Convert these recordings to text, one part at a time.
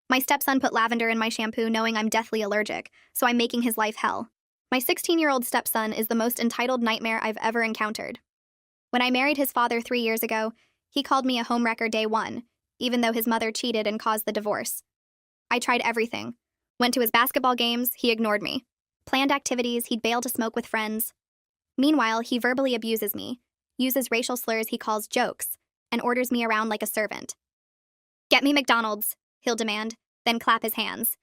My stepson put lavender in my shampoo knowing I'm deathly allergic, so I'm making his life hell. My 16-year-old stepson is the most entitled nightmare I've ever encountered. When I married his father 3 years ago, he called me a homewrecker day one, even though his mother cheated and caused the divorce. I tried everything. Went to his basketball games, he ignored me. Planned activities, he'd bail to smoke with friends. Meanwhile, he verbally abuses me, uses racial slurs he calls jokes, and orders me around like a servant. "Get me McDonald's," he'll demand, then clap his hands.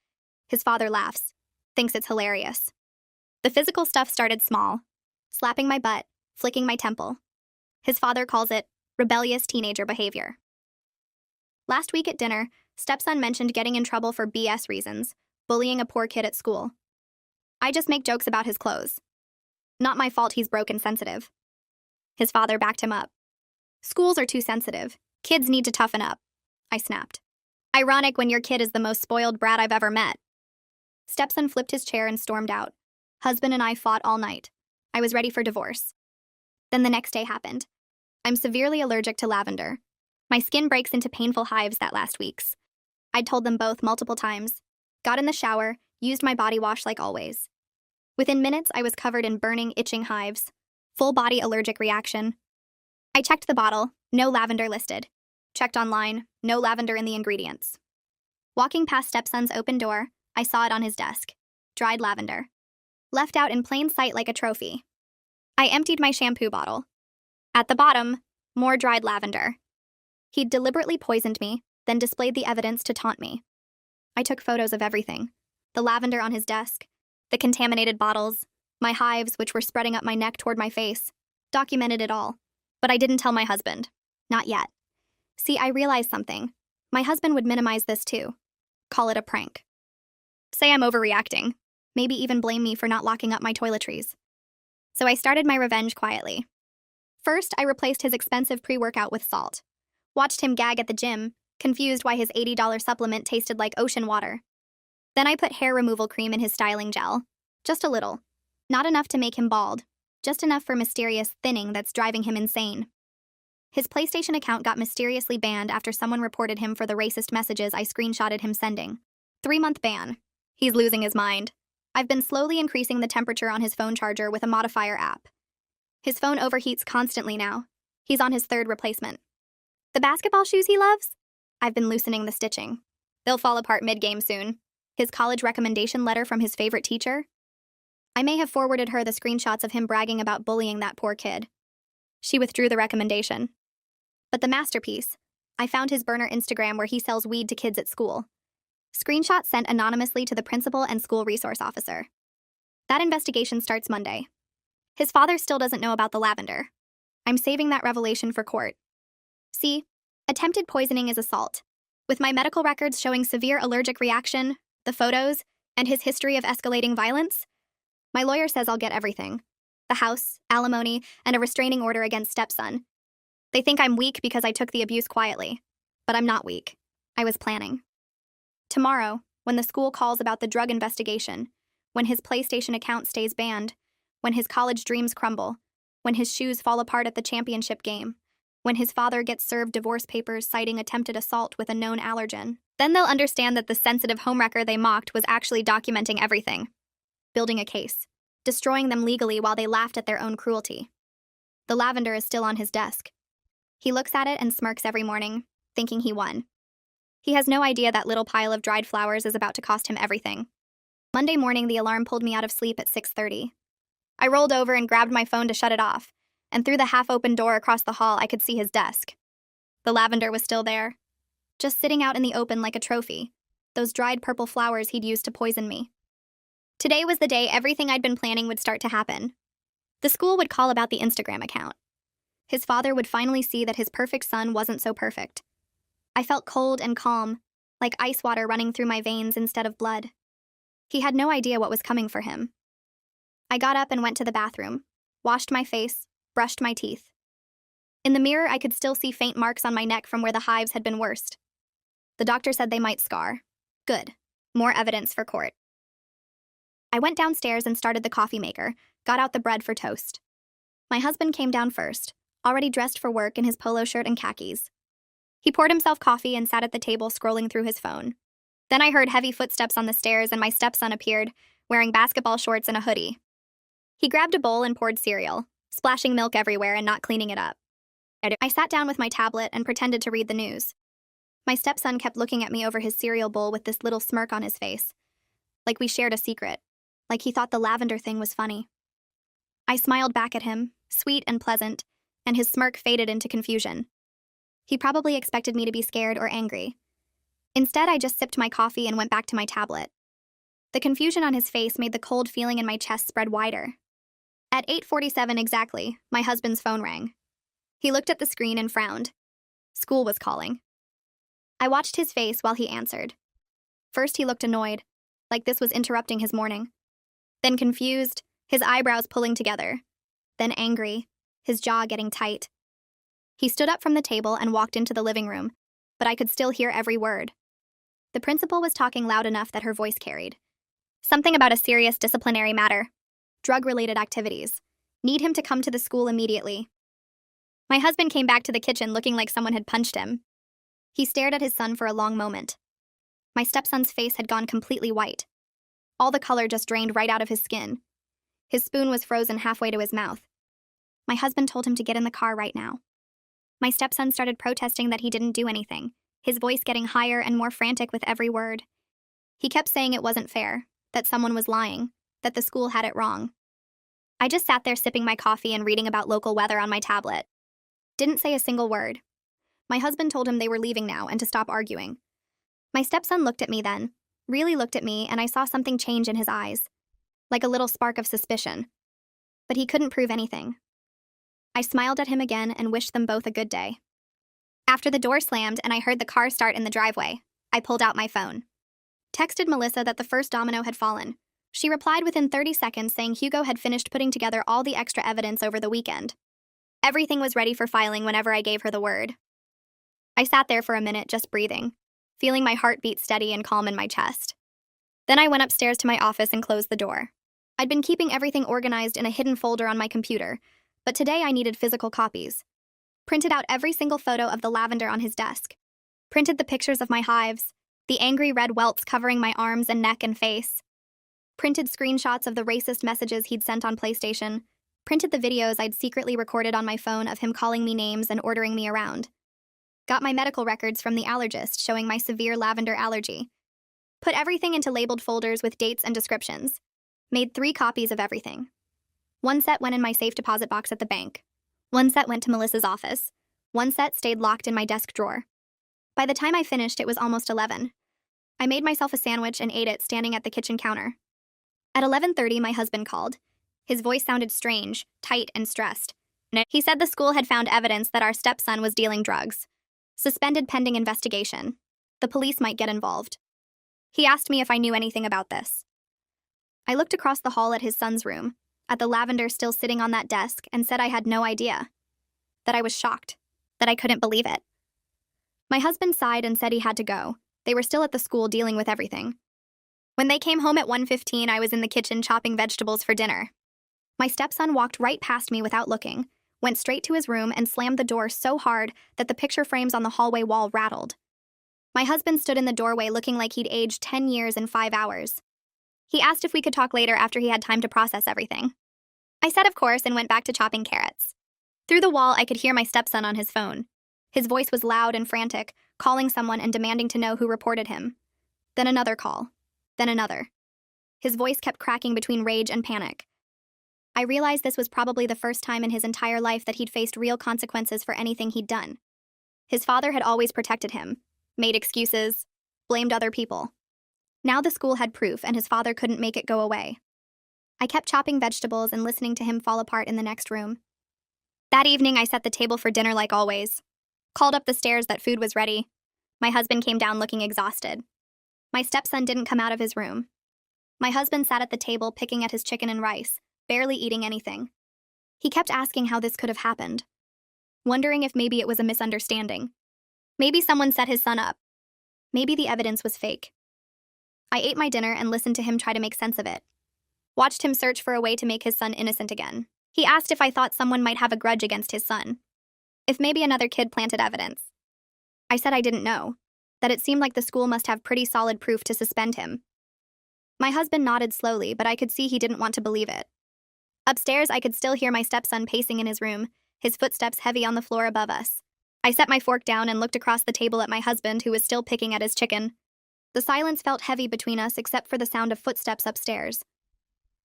His father laughs, thinks it's hilarious. The physical stuff started small, slapping my butt, flicking my temple. His father calls it rebellious teenager behavior. Last week at dinner, stepson mentioned getting in trouble for BS reasons, bullying a poor kid at school. I just make jokes about his clothes. Not my fault he's broke and sensitive. His father backed him up. Schools are too sensitive. Kids need to toughen up. I snapped. Ironic when your kid is the most spoiled brat I've ever met. Stepson flipped his chair and stormed out. Husband and I fought all night. I was ready for divorce. Then the next day happened. I'm severely allergic to lavender. My skin breaks into painful hives that last week's. I'd told them both multiple times. Got in the shower, used my body wash like always. Within minutes, I was covered in burning, itching hives. Full body allergic reaction. I checked the bottle, no lavender listed. Checked online, no lavender in the ingredients. Walking past stepson's open door, I saw it on his desk. Dried lavender. Left out in plain sight like a trophy. I emptied my shampoo bottle. At the bottom, more dried lavender. He'd deliberately poisoned me, then displayed the evidence to taunt me. I took photos of everything. The lavender on his desk, the contaminated bottles, my hives which were spreading up my neck toward my face. Documented it all. But I didn't tell my husband. Not yet. See, I realized something. My husband would minimize this too. Call it a prank. Say I'm overreacting. Maybe even blame me for not locking up my toiletries. So I started my revenge quietly. First, I replaced his expensive pre-workout with salt. Watched him gag at the gym, confused why his $80 supplement tasted like ocean water. Then I put hair removal cream in his styling gel. Just a little. Not enough to make him bald. Just enough for mysterious thinning that's driving him insane. His PlayStation account got mysteriously banned after someone reported him for the racist messages I screenshotted him sending. 3-month ban. He's losing his mind. I've been slowly increasing the temperature on his phone charger with a modifier app. His phone overheats constantly now. He's on his third replacement. The basketball shoes he loves? I've been loosening the stitching. They'll fall apart mid-game soon. His college recommendation letter from his favorite teacher? I may have forwarded her the screenshots of him bragging about bullying that poor kid. She withdrew the recommendation. But the masterpiece, I found his burner Instagram where he sells weed to kids at school. Screenshot sent anonymously to the principal and school resource officer. That investigation starts Monday. His father still doesn't know about the lavender. I'm saving that revelation for court. See, attempted poisoning is assault. With my medical records showing severe allergic reaction, the photos, and his history of escalating violence, my lawyer says I'll get everything. The house, alimony, and a restraining order against stepson. They think I'm weak because I took the abuse quietly. But I'm not weak. I was planning. Tomorrow, when the school calls about the drug investigation, when his PlayStation account stays banned, when his college dreams crumble, when his shoes fall apart at the championship game, when his father gets served divorce papers citing attempted assault with a known allergen, then they'll understand that the sensitive homewrecker they mocked was actually documenting everything. Building a case. Destroying them legally while they laughed at their own cruelty. The lavender is still on his desk. He looks at it and smirks every morning, thinking he won. He has no idea that little pile of dried flowers is about to cost him everything. Monday morning, the alarm pulled me out of sleep at 6:30. I rolled over and grabbed my phone to shut it off, and through the half-open door across the hall, I could see his desk. The lavender was still there, just sitting out in the open like a trophy, those dried purple flowers he'd used to poison me. Today was the day everything I'd been planning would start to happen. The school would call about the Instagram account. His father would finally see that his perfect son wasn't so perfect. I felt cold and calm, like ice water running through my veins instead of blood. He had no idea what was coming for him. I got up and went to the bathroom, washed my face, brushed my teeth. In the mirror, I could still see faint marks on my neck from where the hives had been worst. The doctor said they might scar. Good. More evidence for court. I went downstairs and started the coffee maker, got out the bread for toast. My husband came down first, already dressed for work in his polo shirt and khakis. He poured himself coffee and sat at the table scrolling through his phone. Then I heard heavy footsteps on the stairs and my stepson appeared, wearing basketball shorts and a hoodie. He grabbed a bowl and poured cereal, splashing milk everywhere and not cleaning it up. I sat down with my tablet and pretended to read the news. My stepson kept looking at me over his cereal bowl with this little smirk on his face, like we shared a secret, like he thought the lavender thing was funny. I smiled back at him, sweet and pleasant, and his smirk faded into confusion. He probably expected me to be scared or angry. Instead, I just sipped my coffee and went back to my tablet. The confusion on his face made the cold feeling in my chest spread wider. At 8:47 exactly, my husband's phone rang. He looked at the screen and frowned. School was calling. I watched his face while he answered. First, he looked annoyed, like this was interrupting his morning. Then confused, his eyebrows pulling together. Then angry, his jaw getting tight. He stood up from the table and walked into the living room, but I could still hear every word. The principal was talking loud enough that her voice carried. Something about a serious disciplinary matter. Drug-related activities. Need him to come to the school immediately. My husband came back to the kitchen looking like someone had punched him. He stared at his son for a long moment. My stepson's face had gone completely white. All the color just drained right out of his skin. His spoon was frozen halfway to his mouth. My husband told him to get in the car right now. My stepson started protesting that he didn't do anything, his voice getting higher and more frantic with every word. He kept saying it wasn't fair, that someone was lying, that the school had it wrong. I just sat there sipping my coffee and reading about local weather on my tablet. Didn't say a single word. My husband told him they were leaving now and to stop arguing. My stepson looked at me then, really looked at me, and I saw something change in his eyes, like a little spark of suspicion. But he couldn't prove anything. I smiled at him again and wished them both a good day. After the door slammed and I heard the car start in the driveway, I pulled out my phone. Texted Melissa that the first domino had fallen. She replied within 30 seconds saying Hugo had finished putting together all the extra evidence over the weekend. Everything was ready for filing whenever I gave her the word. I sat there for a minute just breathing, feeling my heartbeat steady and calm in my chest. Then I went upstairs to my office and closed the door. I'd been keeping everything organized in a hidden folder on my computer, but today I needed physical copies. Printed out every single photo of the lavender on his desk. Printed the pictures of my hives, the angry red welts covering my arms and neck and face. Printed screenshots of the racist messages he'd sent on PlayStation. Printed the videos I'd secretly recorded on my phone of him calling me names and ordering me around. Got my medical records from the allergist showing my severe lavender allergy. Put everything into labeled folders with dates and descriptions. Made 3 copies of everything. 1 set went in my safe deposit box at the bank. 1 set went to Melissa's office. 1 set stayed locked in my desk drawer. By the time I finished, it was almost 11. I made myself a sandwich and ate it standing at the kitchen counter. At 11:30, my husband called. His voice sounded strange, tight, and stressed. He said the school had found evidence that our stepson was dealing drugs. Suspended pending investigation. The police might get involved. He asked me if I knew anything about this. I looked across the hall at his son's room, at the lavender still sitting on that desk, and said I had no idea. That I was shocked. That I couldn't believe it. My husband sighed and said he had to go. They were still at the school dealing with everything. When they came home at 1:15, I was in the kitchen chopping vegetables for dinner. My stepson walked right past me without looking, went straight to his room and slammed the door so hard that the picture frames on the hallway wall rattled. My husband stood in the doorway looking like he'd aged 10 years in 5 hours. He asked if we could talk later after he had time to process everything. I said of course and went back to chopping carrots. Through the wall, I could hear my stepson on his phone. His voice was loud and frantic, calling someone and demanding to know who reported him. Then another call. Then another. His voice kept cracking between rage and panic. I realized this was probably the first time in his entire life that he'd faced real consequences for anything he'd done. His father had always protected him, made excuses, blamed other people. Now the school had proof and his father couldn't make it go away. I kept chopping vegetables and listening to him fall apart in the next room. That evening, I set the table for dinner like always. Called up the stairs that food was ready. My husband came down looking exhausted. My stepson didn't come out of his room. My husband sat at the table picking at his chicken and rice, barely eating anything. He kept asking how this could have happened, wondering if maybe it was a misunderstanding. Maybe someone set his son up. Maybe the evidence was fake. I ate my dinner and listened to him try to make sense of it. Watched him search for a way to make his son innocent again. He asked if I thought someone might have a grudge against his son. If maybe another kid planted evidence. I said I didn't know. said it seemed like the school must have pretty solid proof to suspend him. My husband nodded slowly, but I could see he didn't want to believe it. Upstairs, I could still hear my stepson pacing in his room, his footsteps heavy on the floor above us. I set my fork down and looked across the table at my husband, who was still picking at his chicken. The silence felt heavy between us except for the sound of footsteps upstairs.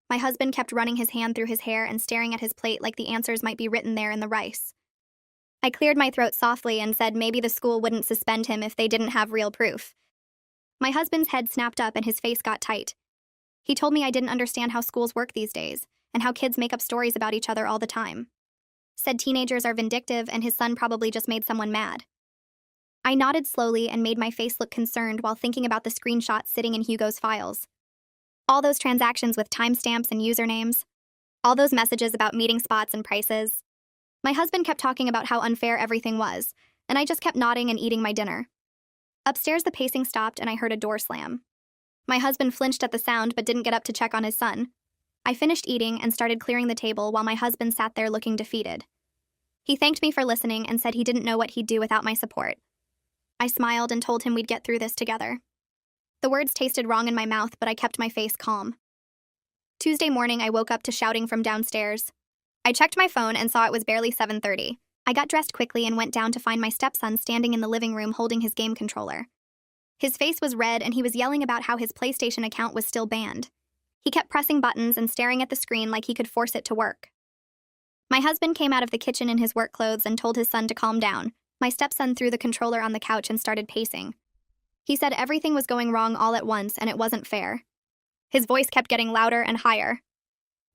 My husband kept running his hand through his hair and staring at his plate like the answers might be written there in the rice. I cleared my throat softly and said maybe the school wouldn't suspend him if they didn't have real proof. My husband's head snapped up and his face got tight. He told me I didn't understand how schools work these days, and how kids make up stories about each other all the time. Said teenagers are vindictive and his son probably just made someone mad. I nodded slowly and made my face look concerned while thinking about the screenshots sitting in Hugo's files. All those transactions with timestamps and usernames. All those messages about meeting spots and prices. My husband kept talking about how unfair everything was, and I just kept nodding and eating my dinner. Upstairs, the pacing stopped and I heard a door slam. My husband flinched at the sound but didn't get up to check on his son. I finished eating and started clearing the table while my husband sat there looking defeated. He thanked me for listening and said he didn't know what he'd do without my support. I smiled and told him we'd get through this together. The words tasted wrong in my mouth, but I kept my face calm. Tuesday morning, I woke up to shouting from downstairs. I checked my phone and saw it was barely 7:30. I got dressed quickly and went down to find my stepson standing in the living room holding his game controller. His face was red and he was yelling about how his PlayStation account was still banned. He kept pressing buttons and staring at the screen like he could force it to work. My husband came out of the kitchen in his work clothes and told his son to calm down. My stepson threw the controller on the couch and started pacing. He said everything was going wrong all at once and it wasn't fair. His voice kept getting louder and higher.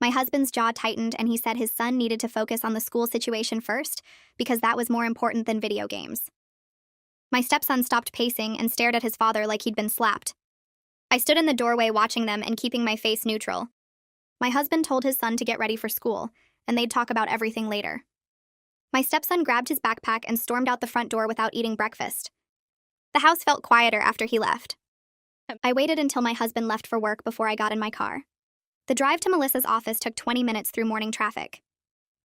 My husband's jaw tightened and he said his son needed to focus on the school situation first because that was more important than video games. My stepson stopped pacing and stared at his father like he'd been slapped. I stood in the doorway watching them and keeping my face neutral. My husband told his son to get ready for school, and they'd talk about everything later. My stepson grabbed his backpack and stormed out the front door without eating breakfast. The house felt quieter after he left. I waited until my husband left for work before I got in my car. The drive to Melissa's office took 20 minutes through morning traffic.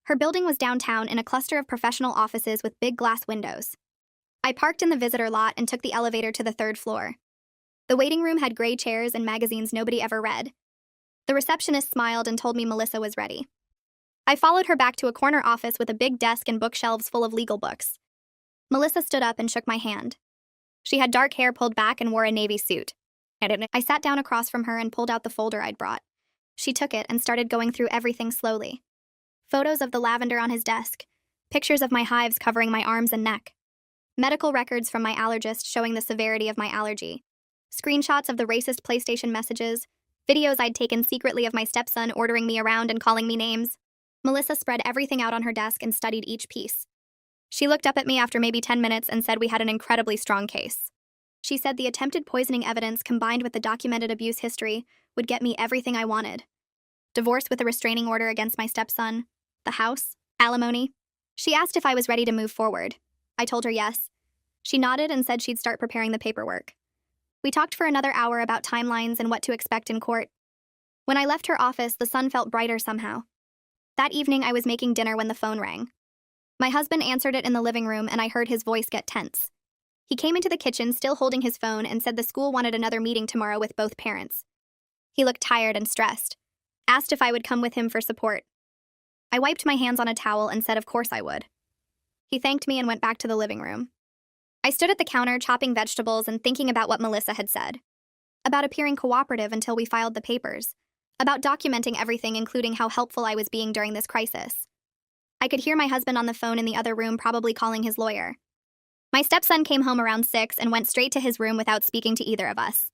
Her building was downtown in a cluster of professional offices with big glass windows. I parked in the visitor lot and took the elevator to the 3rd floor. The waiting room had gray chairs and magazines nobody ever read. The receptionist smiled and told me Melissa was ready. I followed her back to a corner office with a big desk and bookshelves full of legal books. Melissa stood up and shook my hand. She had dark hair pulled back and wore a navy suit. I sat down across from her and pulled out the folder I'd brought. She took it and started going through everything slowly. Photos of the lavender on his desk, pictures of my hives covering my arms and neck, medical records from my allergist showing the severity of my allergy, screenshots of the racist PlayStation messages, videos I'd taken secretly of my stepson ordering me around and calling me names. Melissa spread everything out on her desk and studied each piece. She looked up at me after maybe 10 minutes and said we had an incredibly strong case. She said the attempted poisoning evidence combined with the documented abuse history would get me everything I wanted. Divorce with a restraining order against my stepson, the house, alimony. She asked if I was ready to move forward. I told her yes. She nodded and said she'd start preparing the paperwork. We talked for another hour about timelines and what to expect in court. When I left her office, the sun felt brighter somehow. That evening, I was making dinner when the phone rang. My husband answered it in the living room, and I heard his voice get tense. He came into the kitchen, still holding his phone, and said the school wanted another meeting tomorrow with both parents. He looked tired and stressed. Asked if I would come with him for support. I wiped my hands on a towel and said of course I would. He thanked me and went back to the living room. I stood at the counter chopping vegetables and thinking about what Melissa had said. About appearing cooperative until we filed the papers. About documenting everything, including how helpful I was being during this crisis. I could hear my husband on the phone in the other room probably calling his lawyer. My stepson came home around 6 and went straight to his room without speaking to either of us.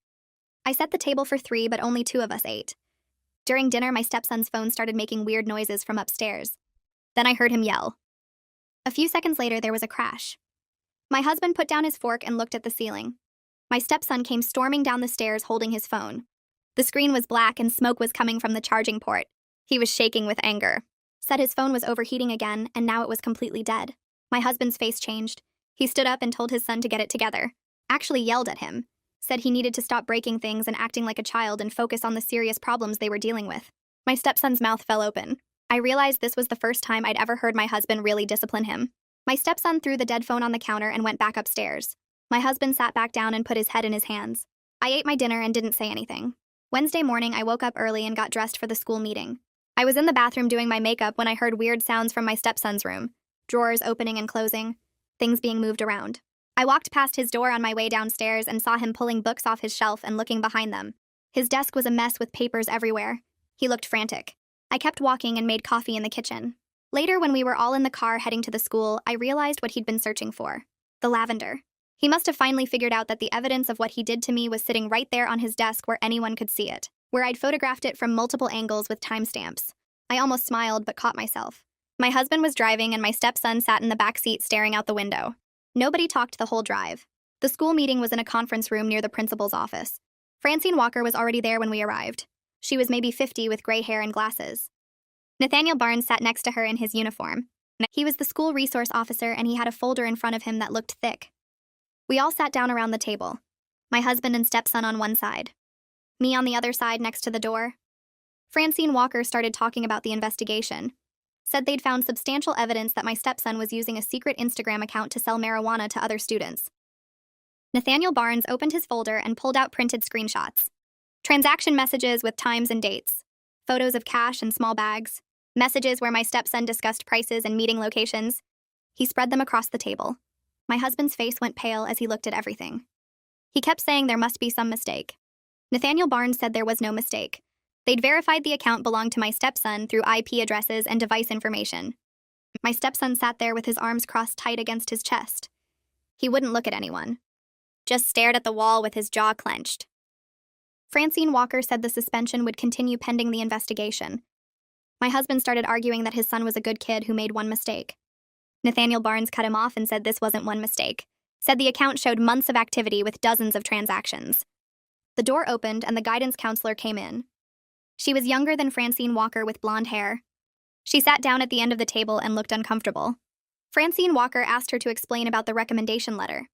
I set the table for 3, but only 2 of us ate. During dinner, my stepson's phone started making weird noises from upstairs. Then I heard him yell. A few seconds later, there was a crash. My husband put down his fork and looked at the ceiling. My stepson came storming down the stairs holding his phone. The screen was black and smoke was coming from the charging port. He was shaking with anger. Said his phone was overheating again, and now it was completely dead. My husband's face changed. He stood up and told his son to get it together. Actually yelled at him. Said he needed to stop breaking things and acting like a child and focus on the serious problems they were dealing with. My stepson's mouth fell open. I realized this was the first time I'd ever heard my husband really discipline him. My stepson threw the dead phone on the counter and went back upstairs. My husband sat back down and put his head in his hands. I ate my dinner and didn't say anything. Wednesday morning, I woke up early and got dressed for the school meeting. I was in the bathroom doing my makeup when I heard weird sounds from my stepson's room, drawers opening and closing, things being moved around. I walked past his door on my way downstairs and saw him pulling books off his shelf and looking behind them. His desk was a mess with papers everywhere. He looked frantic. I kept walking and made coffee in the kitchen. Later, when we were all in the car heading to the school, I realized what he'd been searching for: the lavender. He must have finally figured out that the evidence of what he did to me was sitting right there on his desk where anyone could see it, where I'd photographed it from multiple angles with timestamps. I almost smiled but caught myself. My husband was driving and my stepson sat in the back seat staring out the window. Nobody talked the whole drive. The school meeting was in a conference room near the principal's office. Francine Walker was already there when we arrived. She was maybe 50 with gray hair and glasses. Nathaniel Barnes sat next to her in his uniform. He was the school resource officer and he had a folder in front of him that looked thick. We all sat down around the table. My husband and stepson on one side. Me on the other side next to the door. Francine Walker started talking about the investigation. Said they'd found substantial evidence that my stepson was using a secret Instagram account to sell marijuana to other students. Nathaniel Barnes opened his folder and pulled out printed screenshots. Transaction messages with times and dates. Photos of cash and small bags. Messages where my stepson discussed prices and meeting locations. He spread them across the table. My husband's face went pale as he looked at everything. He kept saying there must be some mistake. Nathaniel Barnes said there was no mistake. They'd verified the account belonged to my stepson through IP addresses and device information. My stepson sat there with his arms crossed tight against his chest. He wouldn't look at anyone. Just stared at the wall with his jaw clenched. Francine Walker said the suspension would continue pending the investigation. My husband started arguing that his son was a good kid who made one mistake. Nathaniel Barnes cut him off and said this wasn't one mistake. Said the account showed months of activity with dozens of transactions. The door opened and the guidance counselor came in. She was younger than Francine Walker with blonde hair. She sat down at the end of the table and looked uncomfortable. Francine Walker asked her to explain about the recommendation letter.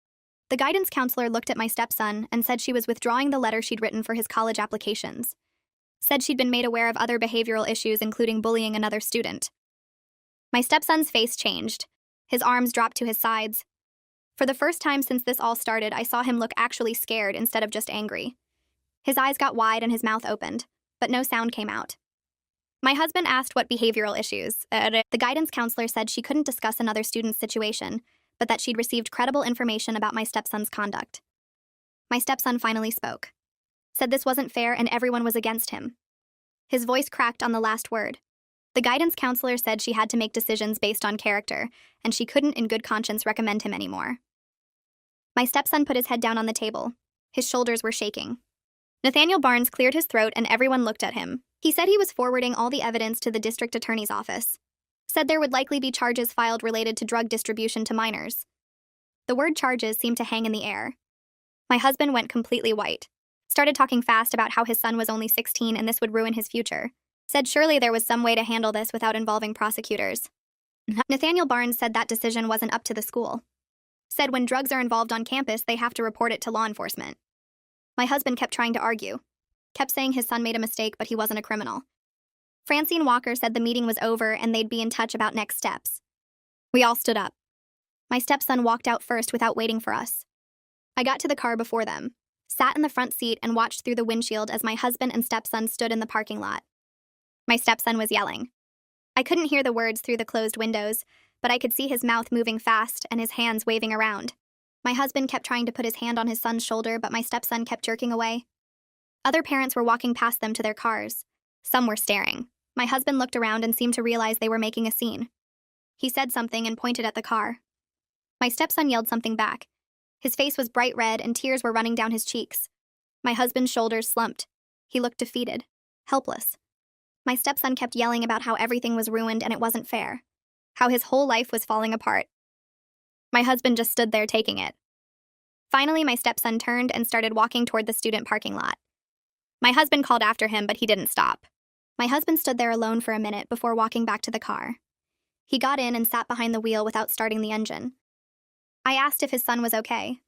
The guidance counselor looked at my stepson and said she was withdrawing the letter she'd written for his college applications. Said she'd been made aware of other behavioral issues, including bullying another student. My stepson's face changed. His arms dropped to his sides. For the first time since this all started, I saw him look actually scared instead of just angry. His eyes got wide and his mouth opened, but no sound came out. My husband asked what behavioral issues. The guidance counselor said she couldn't discuss another student's situation, but that she'd received credible information about my stepson's conduct. My stepson finally spoke. Said this wasn't fair and everyone was against him. His voice cracked on the last word. The guidance counselor said she had to make decisions based on character, and she couldn't in good conscience recommend him anymore. My stepson put his head down on the table. His shoulders were shaking. Nathaniel Barnes cleared his throat and everyone looked at him. He said he was forwarding all the evidence to the district attorney's office. Said there would likely be charges filed related to drug distribution to minors. The word charges seemed to hang in the air. My husband went completely white. Started talking fast about how his son was only 16 and this would ruin his future. Said surely there was some way to handle this without involving prosecutors. Nathaniel Barnes said that decision wasn't up to the school. Said when drugs are involved on campus, they have to report it to law enforcement. My husband kept trying to argue. Kept saying his son made a mistake, but he wasn't a criminal. Francine Walker said the meeting was over and they'd be in touch about next steps. We all stood up. My stepson walked out first without waiting for us. I got to the car before them, sat in the front seat and watched through the windshield as my husband and stepson stood in the parking lot. My stepson was yelling. I couldn't hear the words through the closed windows, but I could see his mouth moving fast and his hands waving around. My husband kept trying to put his hand on his son's shoulder, but my stepson kept jerking away. Other parents were walking past them to their cars. Some were staring. My husband looked around and seemed to realize they were making a scene. He said something and pointed at the car. My stepson yelled something back. His face was bright red and tears were running down his cheeks. My husband's shoulders slumped. He looked defeated, helpless. My stepson kept yelling about how everything was ruined and it wasn't fair. How his whole life was falling apart. My husband just stood there taking it. Finally, my stepson turned and started walking toward the student parking lot. My husband called after him, but he didn't stop. My husband stood there alone for a minute before walking back to the car. He got in and sat behind the wheel without starting the engine. I asked if his son was okay.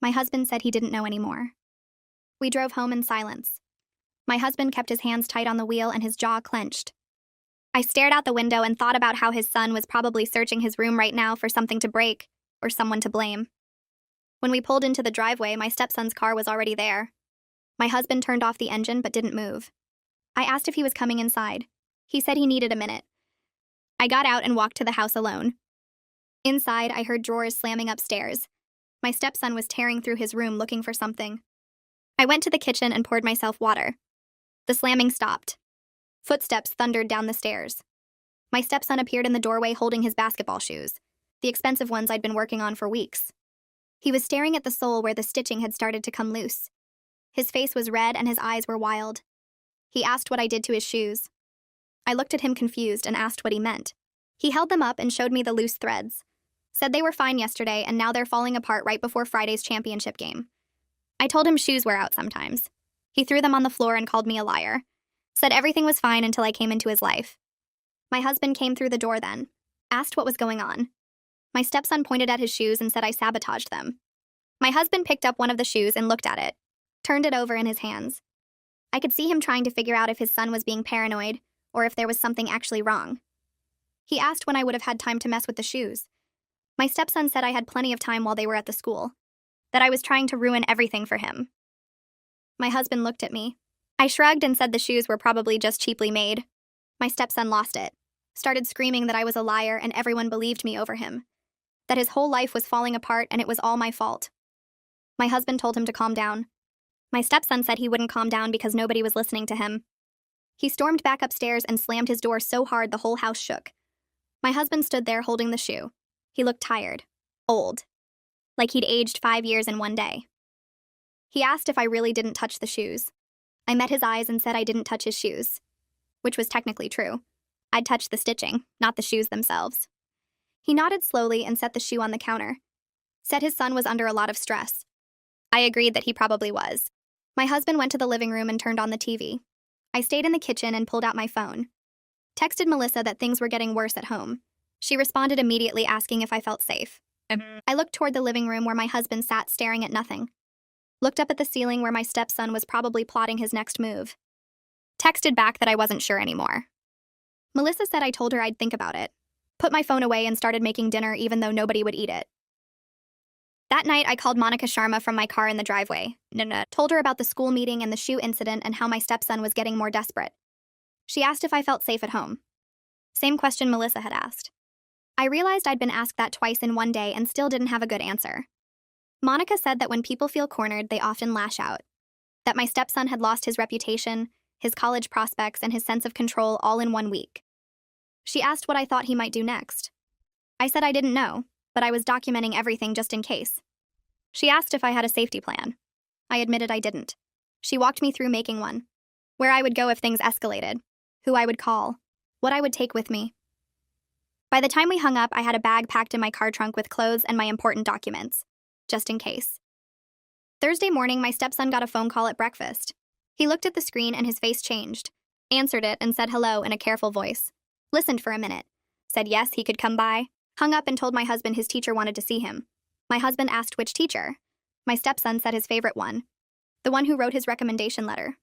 My husband said he didn't know anymore. We drove home in silence. My husband kept his hands tight on the wheel and his jaw clenched. I stared out the window and thought about how his son was probably searching his room right now for something to break or someone to blame. When we pulled into the driveway, my stepson's car was already there. My husband turned off the engine but didn't move. I asked if he was coming inside. He said he needed a minute. I got out and walked to the house alone. Inside, I heard drawers slamming upstairs. My stepson was tearing through his room looking for something. I went to the kitchen and poured myself water. The slamming stopped. Footsteps thundered down the stairs. My stepson appeared in the doorway holding his basketball shoes, the expensive ones I'd been working on for weeks. He was staring at the sole where the stitching had started to come loose. His face was red and his eyes were wild. He asked what I did to his shoes. I looked at him confused and asked what he meant. He held them up and showed me the loose threads. Said they were fine yesterday and now they're falling apart right before Friday's championship game. I told him shoes wear out sometimes. He threw them on the floor and called me a liar. Said everything was fine until I came into his life. My husband came through the door then. Asked what was going on. My stepson pointed at his shoes and said I sabotaged them. My husband picked up one of the shoes and looked at it. Turned it over in his hands. I could see him trying to figure out if his son was being paranoid or if there was something actually wrong. He asked when I would have had time to mess with the shoes. My stepson said I had plenty of time while they were at the school. That I was trying to ruin everything for him. My husband looked at me. I shrugged and said the shoes were probably just cheaply made. My stepson lost it. Started screaming that I was a liar and everyone believed me over him. That his whole life was falling apart and it was all my fault. My husband told him to calm down. My stepson said he wouldn't calm down because nobody was listening to him. He stormed back upstairs and slammed his door so hard the whole house shook. My husband stood there holding the shoe. He looked tired. Old. Like he'd aged 5 years in one day. He asked if I really didn't touch the shoes. I met his eyes and said I didn't touch his shoes. Which was technically true. I'd touched the stitching, not the shoes themselves. He nodded slowly and set the shoe on the counter. Said his son was under a lot of stress. I agreed that he probably was. My husband went to the living room and turned on the TV. I stayed in the kitchen and pulled out my phone. Texted Melissa that things were getting worse at home. She responded immediately asking if I felt safe. I looked toward the living room where my husband sat staring at nothing. Looked up at the ceiling where my stepson was probably plotting his next move. Texted back that I wasn't sure anymore. Melissa said I told her I'd think about it. Put my phone away and started making dinner even though nobody would eat it. That night, I called Monica Sharma from my car in the driveway. Told her about the school meeting and the shoe incident and how my stepson was getting more desperate. She asked if I felt safe at home. Same question Melissa had asked. I realized I'd been asked that twice in one day and still didn't have a good answer. Monica said that when people feel cornered, they often lash out. That my stepson had lost his reputation, his college prospects, and his sense of control all in 1 week. She asked what I thought he might do next. I said I didn't know, but I was documenting everything just in case. She asked if I had a safety plan. I admitted I didn't. She walked me through making one. Where I would go if things escalated. Who I would call. What I would take with me. By the time we hung up, I had a bag packed in my car trunk with clothes and my important documents. Just in case. Thursday morning, my stepson got a phone call at breakfast. He looked at the screen and his face changed. Answered it and said hello in a careful voice. Listened for a minute. Said yes, he could come by. Hung up and told my husband his teacher wanted to see him. My husband asked which teacher. My stepson said his favorite one. The one who wrote his recommendation letter.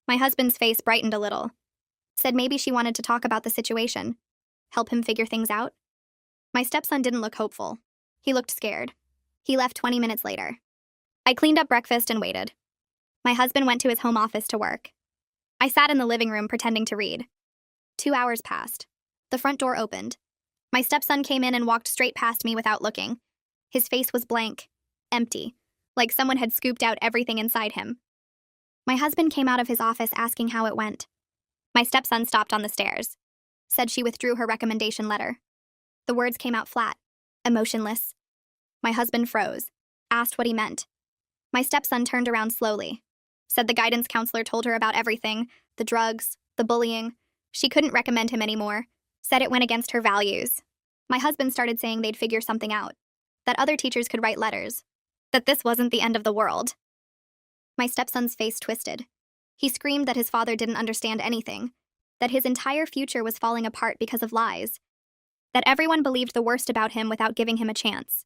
My husband's face brightened a little. Said maybe she wanted to talk about the situation. Help him figure things out. My stepson didn't look hopeful. He looked scared. He left 20 minutes later. I cleaned up breakfast and waited. My husband went to his home office to work. I sat in the living room pretending to read. 2 hours passed. The front door opened. My stepson came in and walked straight past me without looking. His face was blank, empty, like someone had scooped out everything inside him. My husband came out of his office asking how it went. My stepson stopped on the stairs. Said she withdrew her recommendation letter. The words came out flat, emotionless. My husband froze, asked what he meant. My stepson turned around slowly. Said the guidance counselor told her about everything, the drugs, the bullying. She couldn't recommend him anymore. Said it went against her values. My husband started saying they'd figure something out. That other teachers could write letters. That this wasn't the end of the world. My stepson's face twisted. He screamed that his father didn't understand anything. That his entire future was falling apart because of lies. That everyone believed the worst about him without giving him a chance.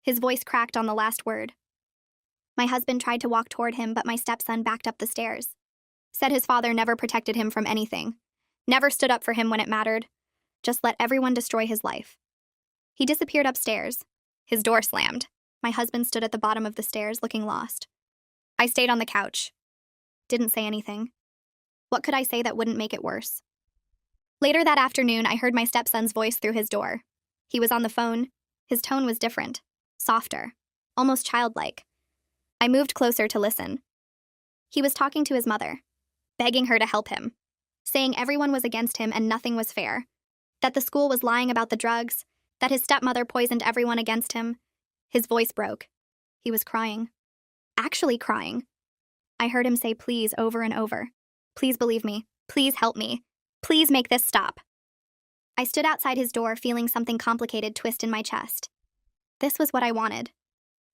His voice cracked on the last word. My husband tried to walk toward him, but my stepson backed up the stairs. Said his father never protected him from anything. Never stood up for him when it mattered. Just let everyone destroy his life. He disappeared upstairs. His door slammed. My husband stood at the bottom of the stairs, looking lost. I stayed on the couch. Didn't say anything. What could I say that wouldn't make it worse? Later that afternoon, I heard my stepson's voice through his door. He was on the phone. His tone was different, softer, almost childlike. I moved closer to listen. He was talking to his mother, begging her to help him, saying everyone was against him and nothing was fair, that the school was lying about the drugs, that his stepmother poisoned everyone against him. His voice broke. He was crying. Actually crying. I heard him say please over and over. Please believe me. Please help me. Please make this stop. I stood outside his door feeling something complicated twist in my chest. This was what I wanted.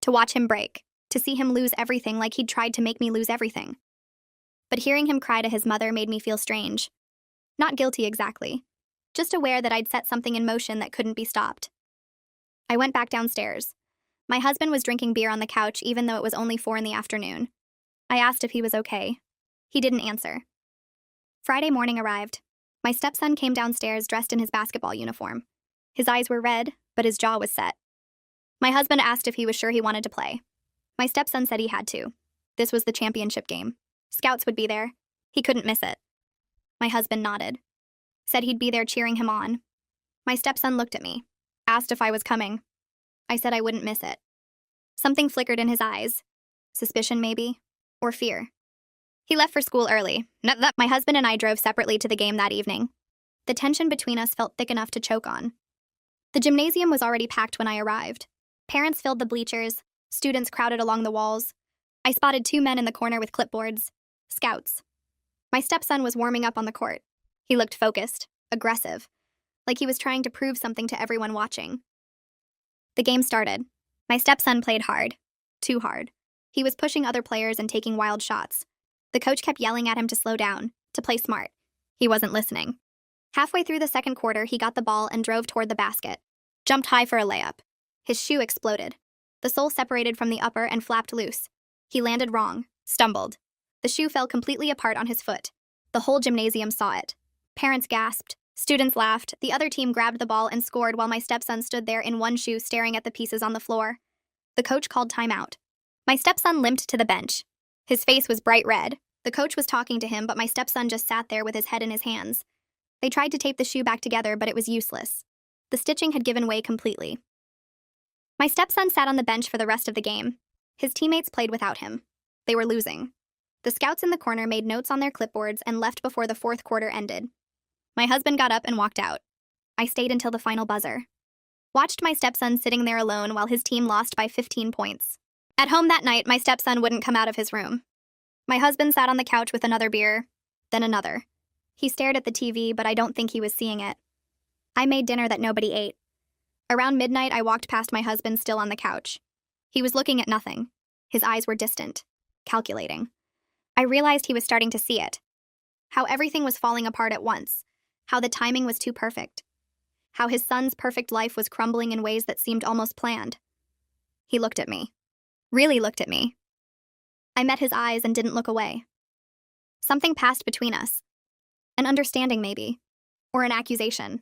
To watch him break. To see him lose everything like he'd tried to make me lose everything. But hearing him cry to his mother made me feel strange. Not guilty exactly. Just aware that I'd set something in motion that couldn't be stopped. I went back downstairs. My husband was drinking beer on the couch even though it was only 4 p.m. I asked if he was okay. He didn't answer. Friday morning arrived. My stepson came downstairs dressed in his basketball uniform. His eyes were red, but his jaw was set. My husband asked if he was sure he wanted to play. My stepson said he had to. This was the championship game. Scouts would be there. He couldn't miss it. My husband nodded. Said he'd be there cheering him on. My stepson looked at me. Asked if I was coming. I said I wouldn't miss it. Something flickered in his eyes. Suspicion, maybe? Or fear. He left for school early. My husband and I drove separately to the game that evening. The tension between us felt thick enough to choke on. The gymnasium was already packed when I arrived. Parents filled the bleachers. Students crowded along the walls. I spotted 2 men in the corner with clipboards. Scouts. My stepson was warming up on the court. He looked focused, aggressive, like he was trying to prove something to everyone watching. The game started. My stepson played hard. Too hard. He was pushing other players and taking wild shots. The coach kept yelling at him to slow down, to play smart. He wasn't listening. Halfway through the second quarter, he got the ball and drove toward the basket. Jumped high for a layup. His shoe exploded. The sole separated from the upper and flapped loose. He landed wrong, stumbled. The shoe fell completely apart on his foot. The whole gymnasium saw it. Parents gasped. Students laughed. The other team grabbed the ball and scored while my stepson stood there in one shoe staring at the pieces on the floor. The coach called timeout. My stepson limped to the bench. His face was bright red. The coach was talking to him, but my stepson just sat there with his head in his hands. They tried to tape the shoe back together, but it was useless. The stitching had given way completely. My stepson sat on the bench for the rest of the game. His teammates played without him. They were losing. The scouts in the corner made notes on their clipboards and left before the fourth quarter ended. My husband got up and walked out. I stayed until the final buzzer. Watched my stepson sitting there alone while his team lost by 15 points. At home that night, my stepson wouldn't come out of his room. My husband sat on the couch with another beer, then another. He stared at the TV, but I don't think he was seeing it. I made dinner that nobody ate. Around midnight, I walked past my husband still on the couch. He was looking at nothing. His eyes were distant, calculating. I realized he was starting to see it. How everything was falling apart at once. How the timing was too perfect. How his son's perfect life was crumbling in ways that seemed almost planned. He looked at me. Really looked at me. I met his eyes and didn't look away. Something passed between us. An understanding, maybe. Or an accusation.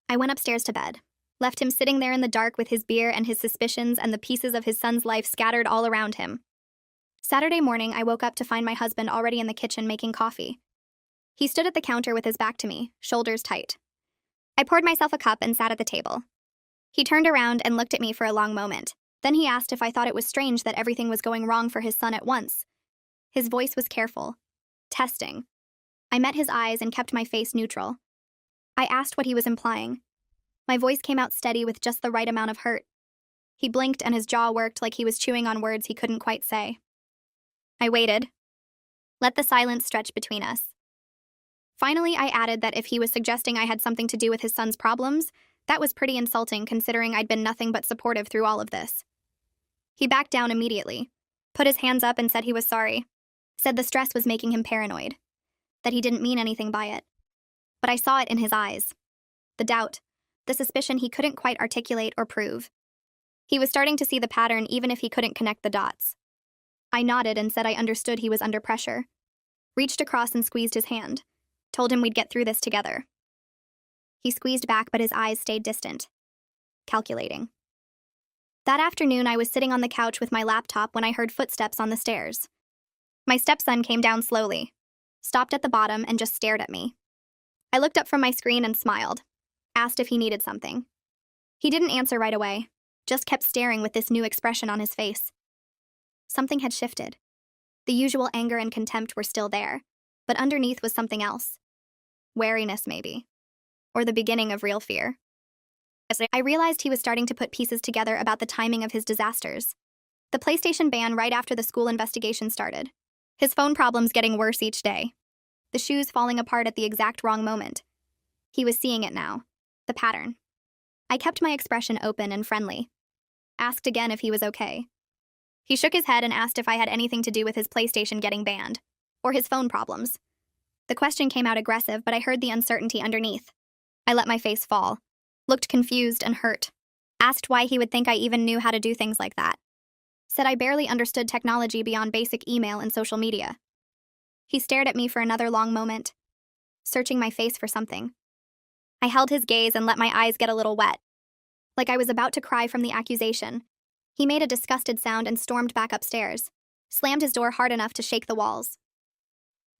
I went upstairs to bed. Left him sitting there in the dark with his beer and his suspicions and the pieces of his son's life scattered all around him. Saturday morning, I woke up to find my husband already in the kitchen making coffee. He stood at the counter with his back to me, shoulders tight. I poured myself a cup and sat at the table. He turned around and looked at me for a long moment. Then he asked if I thought it was strange that everything was going wrong for his son at once. His voice was careful, testing. I met his eyes and kept my face neutral. I asked what he was implying. My voice came out steady with just the right amount of hurt. He blinked and his jaw worked like he was chewing on words he couldn't quite say. I waited. Let the silence stretch between us. Finally, I added that if he was suggesting I had something to do with his son's problems, that was pretty insulting considering I'd been nothing but supportive through all of this. He backed down immediately, put his hands up and said he was sorry, said the stress was making him paranoid, that he didn't mean anything by it. But I saw it in his eyes. The doubt, the suspicion he couldn't quite articulate or prove. He was starting to see the pattern even if he couldn't connect the dots. I nodded and said I understood he was under pressure. Reached across and squeezed his hand. Told him we'd get through this together. He squeezed back, but his eyes stayed distant. Calculating. That afternoon, I was sitting on the couch with my laptop when I heard footsteps on the stairs. My stepson came down slowly, stopped at the bottom, and just stared at me. I looked up from my screen and smiled, asked if he needed something. He didn't answer right away, just kept staring with this new expression on his face. Something had shifted. The usual anger and contempt were still there, but underneath was something else. Wariness, maybe. Or the beginning of real fear. I realized he was starting to put pieces together about the timing of his disasters. The PlayStation ban right after the school investigation started. His phone problems getting worse each day. The shoes falling apart at the exact wrong moment. He was seeing it now. The pattern. I kept my expression open and friendly. Asked again if he was okay. He shook his head and asked if I had anything to do with his PlayStation getting banned. Or his phone problems. The question came out aggressive, but I heard the uncertainty underneath. I let my face fall. Looked confused and hurt. Asked why he would think I even knew how to do things like that. Said I barely understood technology beyond basic email and social media. He stared at me for another long moment, searching my face for something. I held his gaze and let my eyes get a little wet. Like I was about to cry from the accusation. He made a disgusted sound and stormed back upstairs, slammed his door hard enough to shake the walls.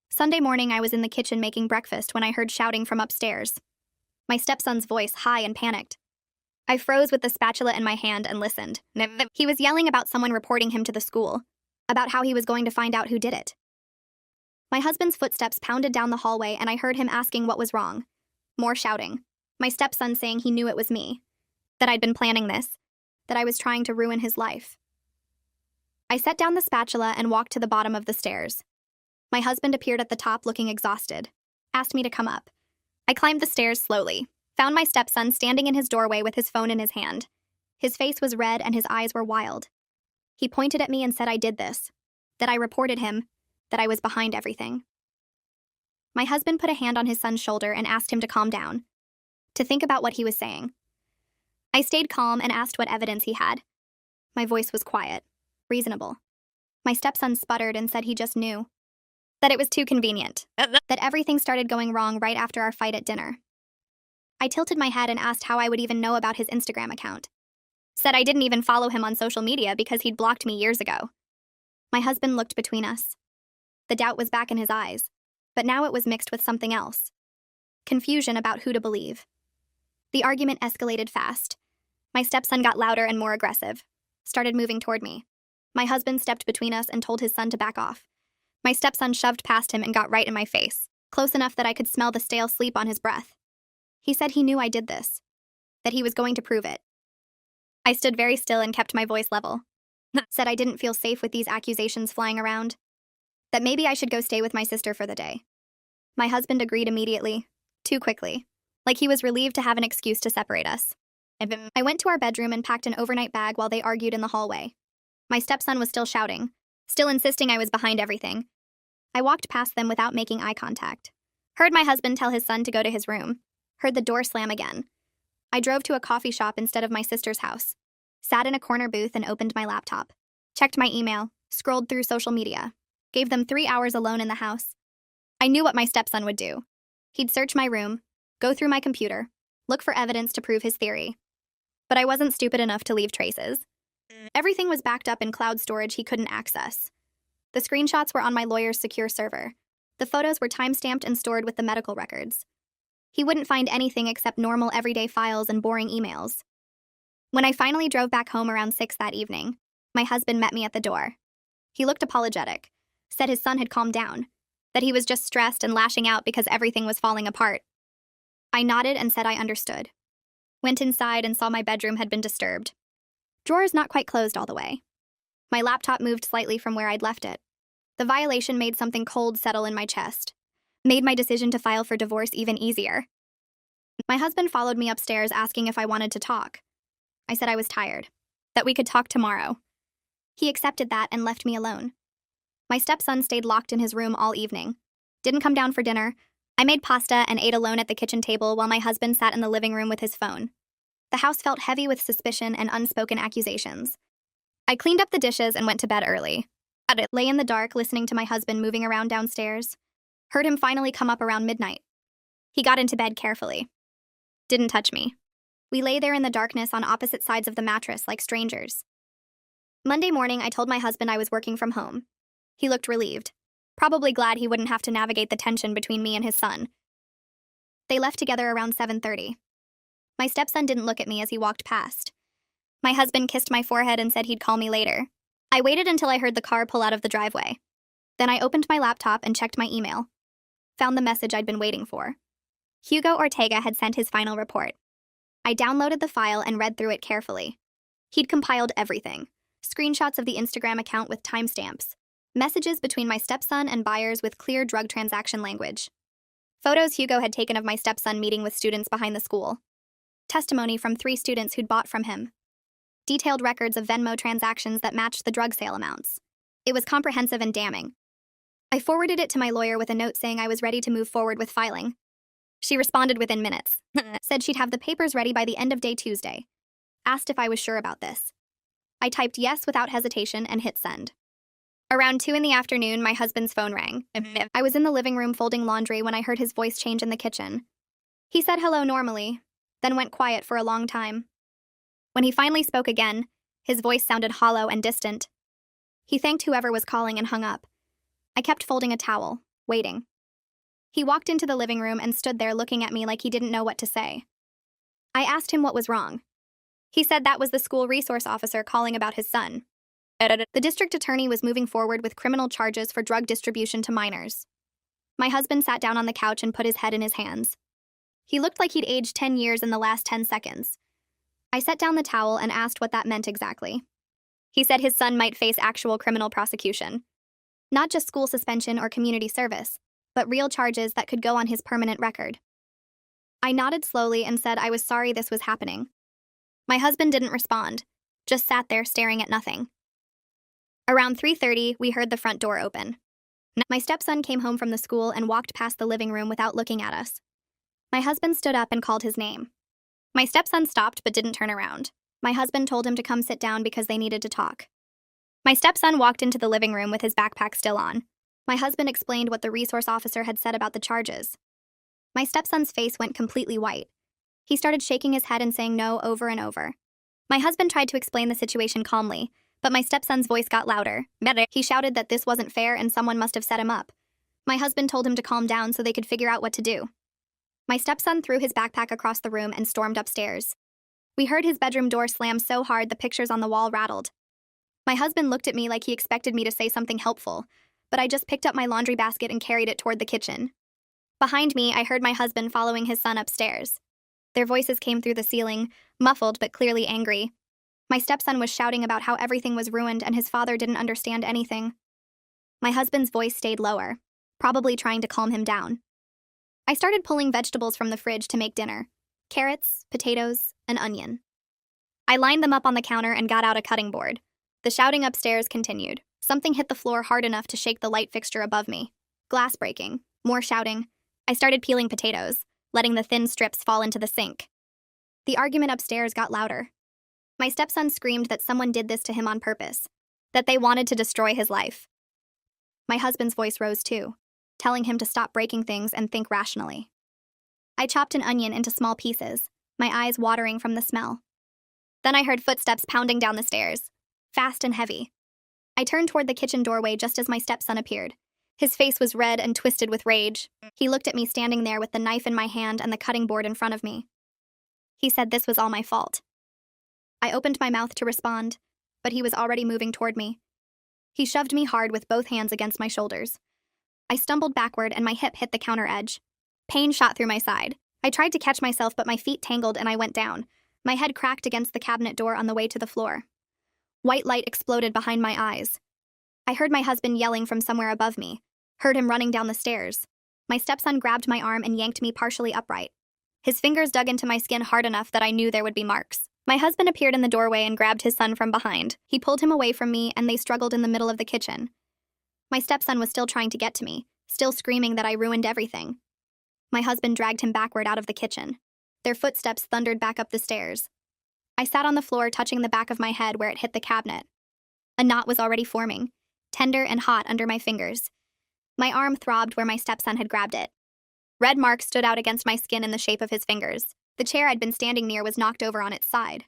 Sunday morning, I was in the kitchen making breakfast when I heard shouting from upstairs. My stepson's voice, high and panicked. I froze with the spatula in my hand and listened. He was yelling about someone reporting him to the school, about how he was going to find out who did it. My husband's footsteps pounded down the hallway and I heard him asking what was wrong. More shouting. My stepson saying he knew it was me, that I'd been planning this, that I was trying to ruin his life. I set down the spatula and walked to the bottom of the stairs. My husband appeared at the top looking exhausted, asked me to come up. I climbed the stairs slowly, found my stepson standing in his doorway with his phone in his hand. His face was red and his eyes were wild. He pointed at me and said I did this, that I reported him, that I was behind everything. My husband put a hand on his son's shoulder and asked him to calm down, to think about what he was saying. I stayed calm and asked what evidence he had. My voice was quiet, reasonable. My stepson sputtered and said he just knew. That it was too convenient. That everything started going wrong right after our fight at dinner. I tilted my head and asked how I would even know about his Instagram account. Said I didn't even follow him on social media because he'd blocked me years ago. My husband looked between us. The doubt was back in his eyes, but now it was mixed with something else. Confusion about who to believe. The argument escalated fast. My stepson got louder and more aggressive, started moving toward me. My husband stepped between us and told his son to back off. My stepson shoved past him and got right in my face, close enough that I could smell the stale sleep on his breath. He said he knew I did this, that he was going to prove it. I stood very still and kept my voice level. Said I didn't feel safe with these accusations flying around, that maybe I should go stay with my sister for the day. My husband agreed immediately, too quickly, like he was relieved to have an excuse to separate us. I went to our bedroom and packed an overnight bag while they argued in the hallway. My stepson was still shouting, still insisting I was behind everything. I walked past them without making eye contact. Heard my husband tell his son to go to his room. Heard the door slam again. I drove to a coffee shop instead of my sister's house. Sat in a corner booth and opened my laptop. Checked my email, scrolled through social media. Gave them 3 hours alone in the house. I knew what my stepson would do. He'd search my room, go through my computer, look for evidence to prove his theory. But I wasn't stupid enough to leave traces. Everything was backed up in cloud storage he couldn't access. The screenshots were on my lawyer's secure server. The photos were timestamped and stored with the medical records. He wouldn't find anything except normal everyday files and boring emails. When I finally drove back home around 6 that evening, my husband met me at the door. He looked apologetic, said his son had calmed down, that he was just stressed and lashing out because everything was falling apart. I nodded and said I understood. Went inside and saw my bedroom had been disturbed. Drawers not quite closed all the way. My laptop moved slightly from where I'd left it. The violation made something cold settle in my chest. Made my decision to file for divorce even easier. My husband followed me upstairs asking if I wanted to talk. I said I was tired, that we could talk tomorrow. He accepted that and left me alone. My stepson stayed locked in his room all evening. Didn't come down for dinner. I made pasta and ate alone at the kitchen table while my husband sat in the living room with his phone. The house felt heavy with suspicion and unspoken accusations. I cleaned up the dishes and went to bed early. I lay in the dark listening to my husband moving around downstairs. Heard him finally come up around midnight. He got into bed carefully. Didn't touch me. We lay there in the darkness on opposite sides of the mattress like strangers. Monday morning, I told my husband I was working from home. He looked relieved, probably glad he wouldn't have to navigate the tension between me and his son. They left together around 7:30. My stepson didn't look at me as he walked past. My husband kissed my forehead and said he'd call me later. I waited until I heard the car pull out of the driveway. Then I opened my laptop and checked my email. Found the message I'd been waiting for. Hugo Ortega had sent his final report. I downloaded the file and read through it carefully. He'd compiled everything. Screenshots of the Instagram account with timestamps. Messages between my stepson and buyers with clear drug transaction language. Photos Hugo had taken of my stepson meeting with students behind the school. Testimony from 3 students who'd bought from him. Detailed records of Venmo transactions that matched the drug sale amounts. It was comprehensive and damning. I forwarded it to my lawyer with a note saying I was ready to move forward with filing. She responded within minutes. Said she'd have the papers ready by the end of day Tuesday. Asked if I was sure about this. I typed yes without hesitation and hit send. Around 2 in the afternoon, my husband's phone rang. I was in the living room folding laundry when I heard his voice change in the kitchen. He said hello normally, then went quiet for a long time. When he finally spoke again, his voice sounded hollow and distant. He thanked whoever was calling and hung up. I kept folding a towel, waiting. He walked into the living room and stood there looking at me like he didn't know what to say. I asked him what was wrong. He said that was the school resource officer calling about his son. The district attorney was moving forward with criminal charges for drug distribution to minors. My husband sat down on the couch and put his head in his hands. He looked like he'd aged 10 years in the last 10 seconds. I set down the towel and asked what that meant exactly. He said his son might face actual criminal prosecution. Not just school suspension or community service, but real charges that could go on his permanent record. I nodded slowly and said I was sorry this was happening. My husband didn't respond, just sat there staring at nothing. Around 3:30, we heard the front door open. My stepson came home from the school and walked past the living room without looking at us. My husband stood up and called his name. My stepson stopped but didn't turn around. My husband told him to come sit down because they needed to talk. My stepson walked into the living room with his backpack still on. My husband explained what the resource officer had said about the charges. My stepson's face went completely white. He started shaking his head and saying no over and over. My husband tried to explain the situation calmly, but my stepson's voice got louder. He shouted that this wasn't fair and someone must have set him up. My husband told him to calm down so they could figure out what to do. My stepson threw his backpack across the room and stormed upstairs. We heard his bedroom door slam so hard the pictures on the wall rattled. My husband looked at me like he expected me to say something helpful, but I just picked up my laundry basket and carried it toward the kitchen. Behind me, I heard my husband following his son upstairs. Their voices came through the ceiling, muffled but clearly angry. My stepson was shouting about how everything was ruined and his father didn't understand anything. My husband's voice stayed lower, probably trying to calm him down. I started pulling vegetables from the fridge to make dinner. Carrots, potatoes, an onion. I lined them up on the counter and got out a cutting board. The shouting upstairs continued. Something hit the floor hard enough to shake the light fixture above me. Glass breaking. More shouting. I started peeling potatoes, letting the thin strips fall into the sink. The argument upstairs got louder. My stepson screamed that someone did this to him on purpose, that they wanted to destroy his life. My husband's voice rose too, telling him to stop breaking things and think rationally. I chopped an onion into small pieces, my eyes watering from the smell. Then I heard footsteps pounding down the stairs, fast and heavy. I turned toward the kitchen doorway just as my stepson appeared. His face was red and twisted with rage. He looked at me standing there with the knife in my hand and the cutting board in front of me. He said this was all my fault. I opened my mouth to respond, but he was already moving toward me. He shoved me hard with both hands against my shoulders. I stumbled backward and my hip hit the counter edge. Pain shot through my side. I tried to catch myself, but my feet tangled and I went down. My head cracked against the cabinet door on the way to the floor. White light exploded behind my eyes. I heard my husband yelling from somewhere above me, heard him running down the stairs. My stepson grabbed my arm and yanked me partially upright. His fingers dug into my skin hard enough that I knew there would be marks. My husband appeared in the doorway and grabbed his son from behind. He pulled him away from me and they struggled in the middle of the kitchen. My stepson was still trying to get to me, still screaming that I ruined everything. My husband dragged him backward out of the kitchen. Their footsteps thundered back up the stairs. I sat on the floor, touching the back of my head where it hit the cabinet. A knot was already forming, tender and hot under my fingers. My arm throbbed where my stepson had grabbed it. Red marks stood out against my skin in the shape of his fingers. The chair I'd been standing near was knocked over on its side.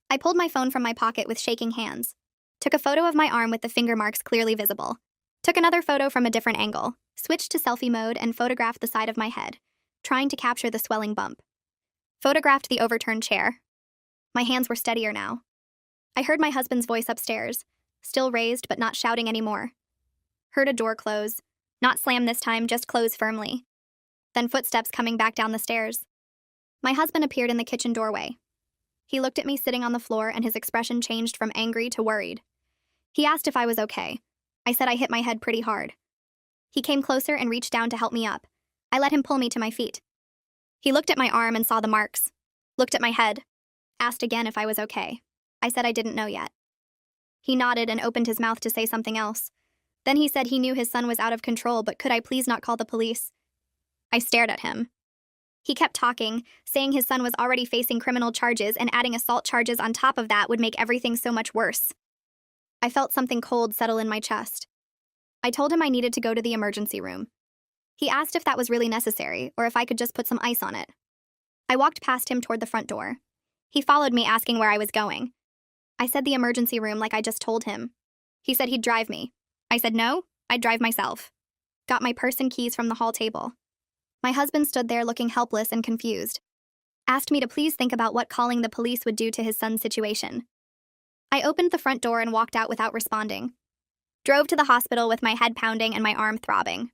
I pulled my phone from my pocket with shaking hands, took a photo of my arm with the finger marks clearly visible, took another photo from a different angle, switched to selfie mode, and photographed the side of my head, trying to capture the swelling bump. Photographed the overturned chair. My hands were steadier now. I heard my husband's voice upstairs, still raised but not shouting anymore. Heard a door close, not slam this time, just close firmly. Then footsteps coming back down the stairs. My husband appeared in the kitchen doorway. He looked at me sitting on the floor and his expression changed from angry to worried. He asked if I was okay. I said I hit my head pretty hard. He came closer and reached down to help me up. I let him pull me to my feet. He looked at my arm and saw the marks. Looked at my head. Asked again if I was okay. I said I didn't know yet. He nodded and opened his mouth to say something else. Then he said he knew his son was out of control, but could I please not call the police? I stared at him. He kept talking, saying his son was already facing criminal charges and adding assault charges on top of that would make everything so much worse. I felt something cold settle in my chest. I told him I needed to go to the emergency room. He asked if that was really necessary or if I could just put some ice on it. I walked past him toward the front door. He followed me asking where I was going. I said the emergency room like I just told him. He said he'd drive me. I said no, I'd drive myself. Got my purse and keys from the hall table. My husband stood there looking helpless and confused. Asked me to please think about what calling the police would do to his son's situation. I opened the front door and walked out without responding. Drove to the hospital with my head pounding and my arm throbbing.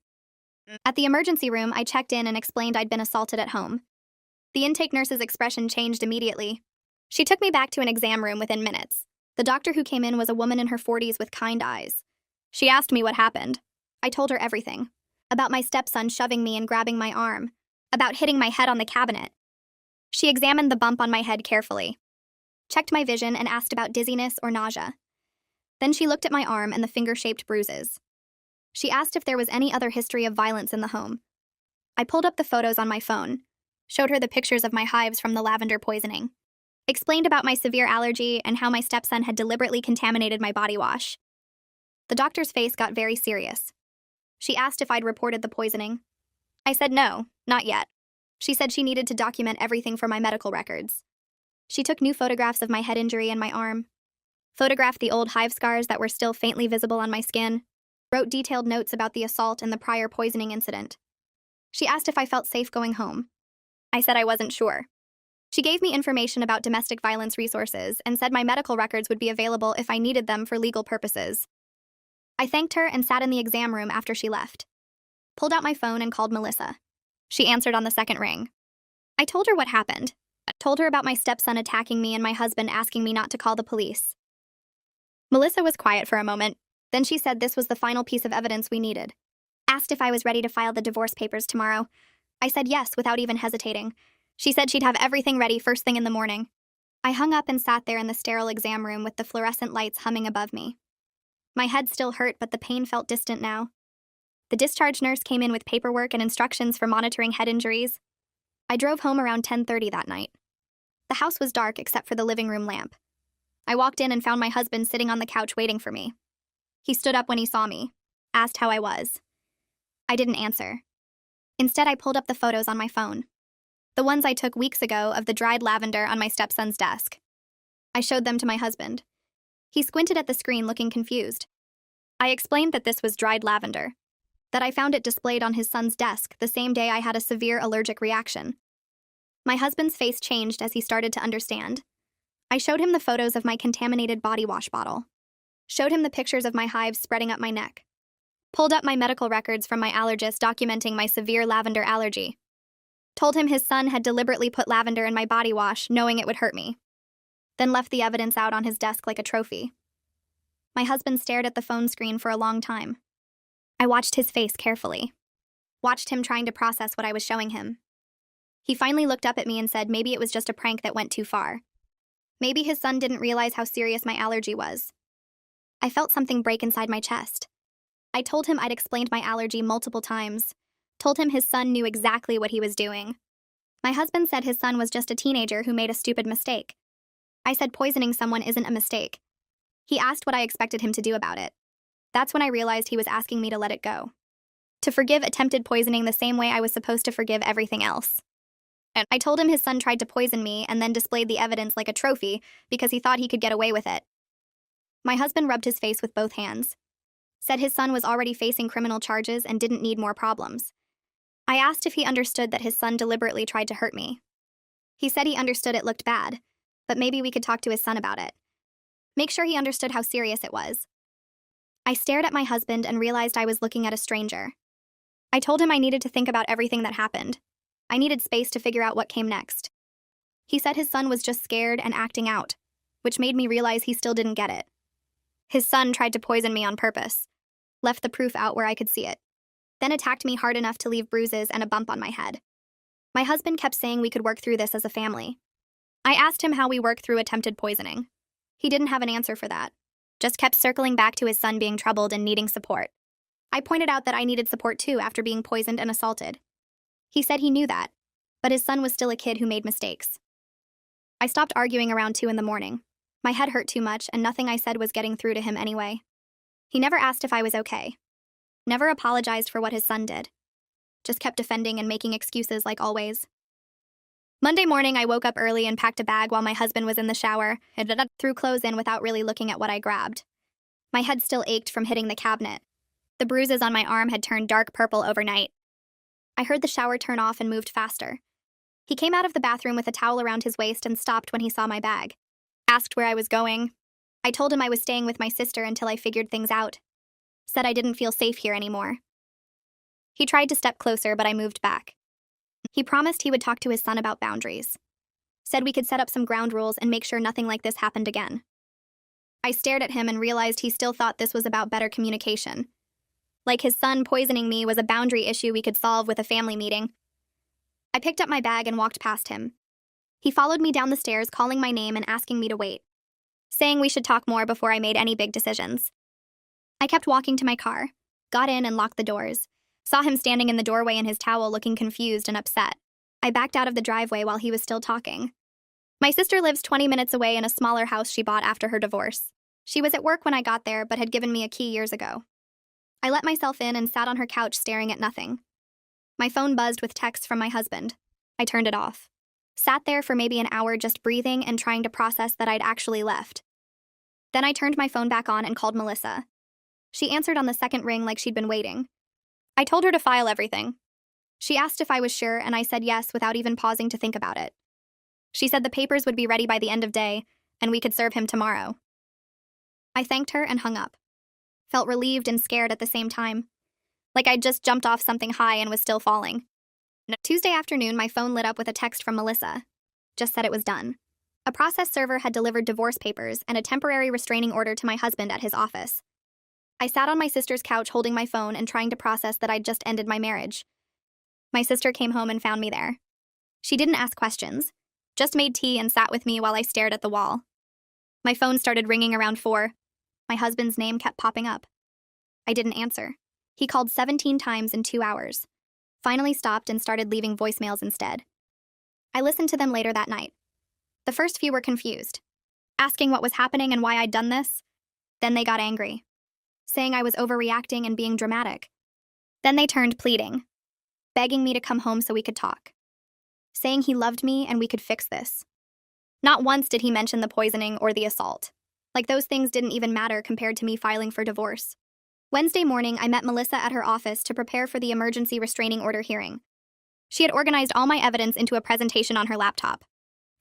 At the emergency room, I checked in and explained I'd been assaulted at home. The intake nurse's expression changed immediately. She took me back to an exam room within minutes. The doctor who came in was a woman in her 40s with kind eyes. She asked me what happened. I told her everything. About my stepson shoving me and grabbing my arm. About hitting my head on the cabinet. She examined the bump on my head carefully. Checked my vision and asked about dizziness or nausea. Then she looked at my arm and the finger-shaped bruises. She asked if there was any other history of violence in the home. I pulled up the photos on my phone, showed her the pictures of my hives from the lavender poisoning, explained about my severe allergy and how my stepson had deliberately contaminated my body wash. The doctor's face got very serious. She asked if I'd reported the poisoning. I said no, not yet. She said she needed to document everything for my medical records. She took new photographs of my head injury and my arm, photographed the old hive scars that were still faintly visible on my skin, wrote detailed notes about the assault and the prior poisoning incident. She asked if I felt safe going home. I said I wasn't sure. She gave me information about domestic violence resources and said my medical records would be available if I needed them for legal purposes. I thanked her and sat in the exam room after she left. Pulled out my phone and called Melissa. She answered on the second ring. I told her what happened. I told her about my stepson attacking me and my husband asking me not to call the police. Melissa was quiet for a moment. Then she said this was the final piece of evidence we needed. Asked if I was ready to file the divorce papers tomorrow. I said yes without even hesitating. She said she'd have everything ready first thing in the morning. I hung up and sat there in the sterile exam room with the fluorescent lights humming above me. My head still hurt, but the pain felt distant now. The discharge nurse came in with paperwork and instructions for monitoring head injuries. I drove home around 10:30 that night. The house was dark except for the living room lamp. I walked in and found my husband sitting on the couch waiting for me. He stood up when he saw me, asked how I was. I didn't answer. Instead, I pulled up the photos on my phone. The ones I took weeks ago of the dried lavender on my stepson's desk. I showed them to my husband. He squinted at the screen looking confused. I explained that this was dried lavender, that I found it displayed on his son's desk the same day I had a severe allergic reaction. My husband's face changed as he started to understand. I showed him the photos of my contaminated body wash bottle. Showed him the pictures of my hives spreading up my neck. Pulled up my medical records from my allergist documenting my severe lavender allergy. Told him his son had deliberately put lavender in my body wash, knowing it would hurt me. Then left the evidence out on his desk like a trophy. My husband stared at the phone screen for a long time. I watched his face carefully. Watched him trying to process what I was showing him. He finally looked up at me and said maybe it was just a prank that went too far. Maybe his son didn't realize how serious my allergy was. I felt something break inside my chest. I told him I'd explained my allergy multiple times. Told him his son knew exactly what he was doing. My husband said his son was just a teenager who made a stupid mistake. I said poisoning someone isn't a mistake. He asked what I expected him to do about it. That's when I realized he was asking me to let it go. To forgive attempted poisoning the same way I was supposed to forgive everything else. And I told him his son tried to poison me and then displayed the evidence like a trophy because he thought he could get away with it. My husband rubbed his face with both hands, said his son was already facing criminal charges and didn't need more problems. I asked if he understood that his son deliberately tried to hurt me. He said he understood it looked bad, but maybe we could talk to his son about it. Make sure he understood how serious it was. I stared at my husband and realized I was looking at a stranger. I told him I needed to think about everything that happened. I needed space to figure out what came next. He said his son was just scared and acting out, which made me realize he still didn't get it. His son tried to poison me on purpose, left the proof out where I could see it, then attacked me hard enough to leave bruises and a bump on my head. My husband kept saying we could work through this as a family. I asked him how we work through attempted poisoning. He didn't have an answer for that, just kept circling back to his son being troubled and needing support. I pointed out that I needed support too after being poisoned and assaulted. He said he knew that, but his son was still a kid who made mistakes. I stopped arguing around 2 a.m. My head hurt too much and nothing I said was getting through to him anyway. He never asked if I was okay. Never apologized for what his son did. Just kept defending and making excuses like always. Monday morning, I woke up early and packed a bag while my husband was in the shower and threw clothes in without really looking at what I grabbed. My head still ached from hitting the cabinet. The bruises on my arm had turned dark purple overnight. I heard the shower turn off and moved faster. He came out of the bathroom with a towel around his waist and stopped when he saw my bag. Asked where I was going. I told him I was staying with my sister until I figured things out. Said I didn't feel safe here anymore. He tried to step closer, but I moved back. He promised he would talk to his son about boundaries. Said we could set up some ground rules and make sure nothing like this happened again. I stared at him and realized he still thought this was about better communication. Like his son poisoning me was a boundary issue we could solve with a family meeting. I picked up my bag and walked past him. He followed me down the stairs, calling my name and asking me to wait, saying we should talk more before I made any big decisions. I kept walking to my car, got in and locked the doors. Saw him standing in the doorway in his towel looking confused and upset. I backed out of the driveway while he was still talking. My sister lives 20 minutes away in a smaller house she bought after her divorce. She was at work when I got there but had given me a key years ago. I let myself in and sat on her couch staring at nothing. My phone buzzed with texts from my husband. I turned it off. Sat there for maybe an hour just breathing and trying to process that I'd actually left. Then I turned my phone back on and called Melissa. She answered on the second ring like she'd been waiting. I told her to file everything. She asked if I was sure, and I said yes without even pausing to think about it. She said the papers would be ready by the end of day, and we could serve him tomorrow. I thanked her and hung up. Felt relieved and scared at the same time. Like I'd just jumped off something high and was still falling. Tuesday afternoon, my phone lit up with a text from Melissa. Just said it was done. A process server had delivered divorce papers and a temporary restraining order to my husband at his office. I sat on my sister's couch holding my phone and trying to process that I'd just ended my marriage. My sister came home and found me there. She didn't ask questions, just made tea and sat with me while I stared at the wall. My phone started ringing around 4. My husband's name kept popping up. I didn't answer. He called 17 times in 2 hours. Finally stopped and started leaving voicemails instead. I listened to them later that night. The first few were confused, asking what was happening and why I'd done this. Then they got angry, saying I was overreacting and being dramatic. Then they turned pleading, begging me to come home so we could talk, saying he loved me and we could fix this. Not once did he mention the poisoning or the assault. Like those things didn't even matter compared to me filing for divorce. Wednesday morning, I met Melissa at her office to prepare for the emergency restraining order hearing. She had organized all my evidence into a presentation on her laptop.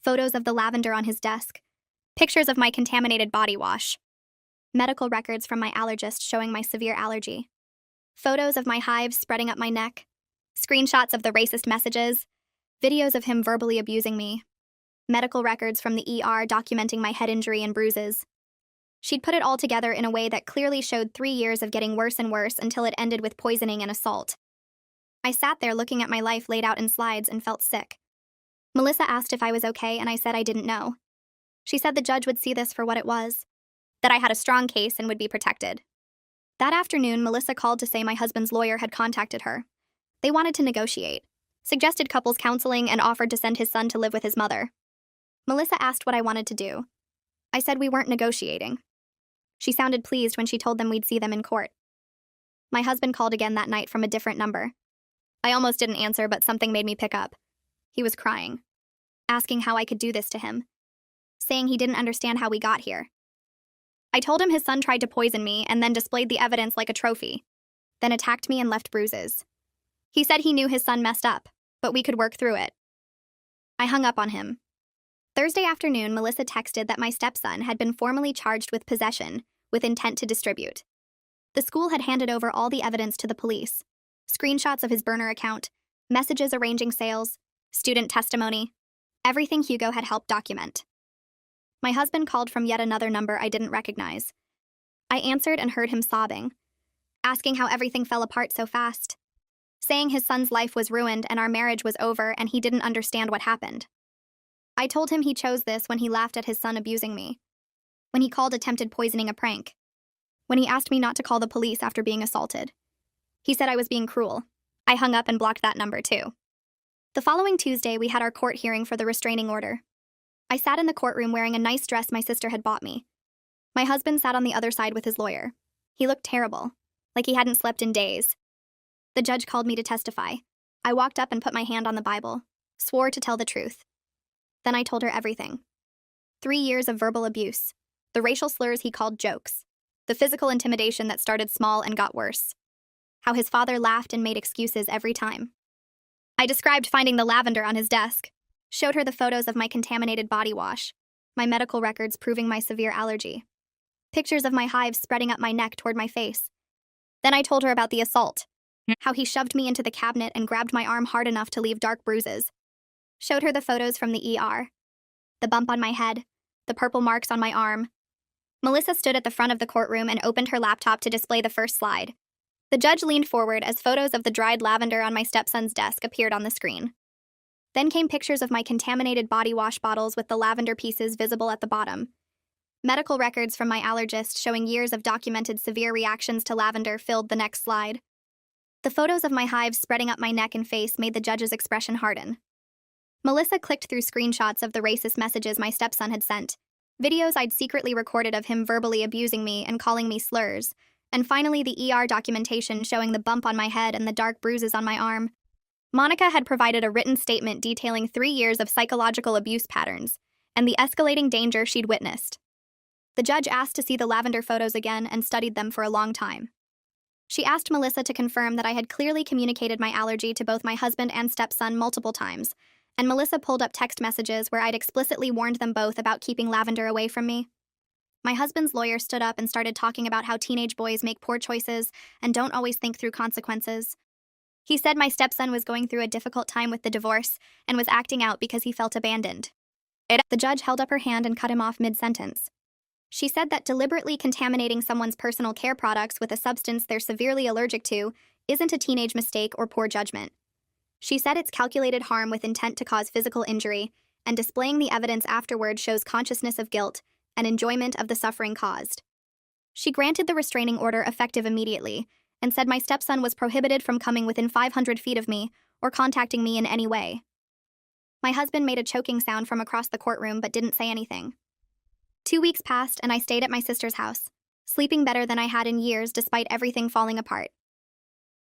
Photos of the lavender on his desk, pictures of my contaminated body wash, medical records from my allergist showing my severe allergy, photos of my hives spreading up my neck, screenshots of the racist messages, videos of him verbally abusing me, medical records from the ER documenting my head injury and bruises. She'd put it all together in a way that clearly showed 3 years of getting worse and worse until it ended with poisoning and assault. I sat there looking at my life laid out in slides and felt sick. Melissa asked if I was okay, and I said I didn't know. She said the judge would see this for what it was, that I had a strong case and would be protected. That afternoon, Melissa called to say my husband's lawyer had contacted her. They wanted to negotiate, suggested couples counseling, and offered to send his son to live with his mother. Melissa asked what I wanted to do. I said we weren't negotiating. She sounded pleased when she told them we'd see them in court. My husband called again that night from a different number. I almost didn't answer, but something made me pick up. He was crying, asking how I could do this to him, saying he didn't understand how we got here. I told him his son tried to poison me and then displayed the evidence like a trophy, then attacked me and left bruises. He said he knew his son messed up, but we could work through it. I hung up on him. Thursday afternoon, Melissa texted that my stepson had been formally charged with possession with intent to distribute. The school had handed over all the evidence to the police. Screenshots of his burner account, messages arranging sales, student testimony, everything Hugo had helped document. My husband called from yet another number I didn't recognize. I answered and heard him sobbing, asking how everything fell apart so fast, saying his son's life was ruined and our marriage was over and he didn't understand what happened. I told him he chose this when he laughed at his son abusing me, when he called attempted poisoning a prank, when he asked me not to call the police after being assaulted. He said I was being cruel. I hung up and blocked that number too. The following Tuesday, we had our court hearing for the restraining order. I sat in the courtroom wearing a nice dress my sister had bought me. My husband sat on the other side with his lawyer. He looked terrible, like he hadn't slept in days. The judge called me to testify. I walked up and put my hand on the Bible, swore to tell the truth. Then I told her everything. 3 years of verbal abuse, the racial slurs he called jokes, the physical intimidation that started small and got worse, how his father laughed and made excuses every time. I described finding the lavender on his desk, showed her the photos of my contaminated body wash, my medical records proving my severe allergy, pictures of my hives spreading up my neck toward my face. Then I told her about the assault, how he shoved me into the cabinet and grabbed my arm hard enough to leave dark bruises. Showed her the photos from the ER, the bump on my head, the purple marks on my arm. Melissa stood at the front of the courtroom and opened her laptop to display the first slide. The judge leaned forward as photos of the dried lavender on my stepson's desk appeared on the screen. Then came pictures of my contaminated body wash bottles with the lavender pieces visible at the bottom. Medical records from my allergist showing years of documented severe reactions to lavender filled the next slide. The photos of my hives spreading up my neck and face made the judge's expression harden. Melissa clicked through screenshots of the racist messages my stepson had sent, videos I'd secretly recorded of him verbally abusing me and calling me slurs, and finally the ER documentation showing the bump on my head and the dark bruises on my arm. Monica had provided a written statement detailing 3 years of psychological abuse patterns and the escalating danger she'd witnessed. The judge asked to see the lavender photos again and studied them for a long time. She asked Melissa to confirm that I had clearly communicated my allergy to both my husband and stepson multiple times, and Melissa pulled up text messages where I'd explicitly warned them both about keeping lavender away from me. My husband's lawyer stood up and started talking about how teenage boys make poor choices and don't always think through consequences. He said my stepson was going through a difficult time with the divorce and was acting out because he felt abandoned. The judge held up her hand and cut him off mid-sentence. She said that deliberately contaminating someone's personal care products with a substance they're severely allergic to isn't a teenage mistake or poor judgment. She said it's calculated harm with intent to cause physical injury, and displaying the evidence afterward shows consciousness of guilt and enjoyment of the suffering caused. She granted the restraining order effective immediately and said my stepson was prohibited from coming within 500 feet of me or contacting me in any way. My husband made a choking sound from across the courtroom but didn't say anything. 2 weeks passed and I stayed at my sister's house, sleeping better than I had in years despite everything falling apart.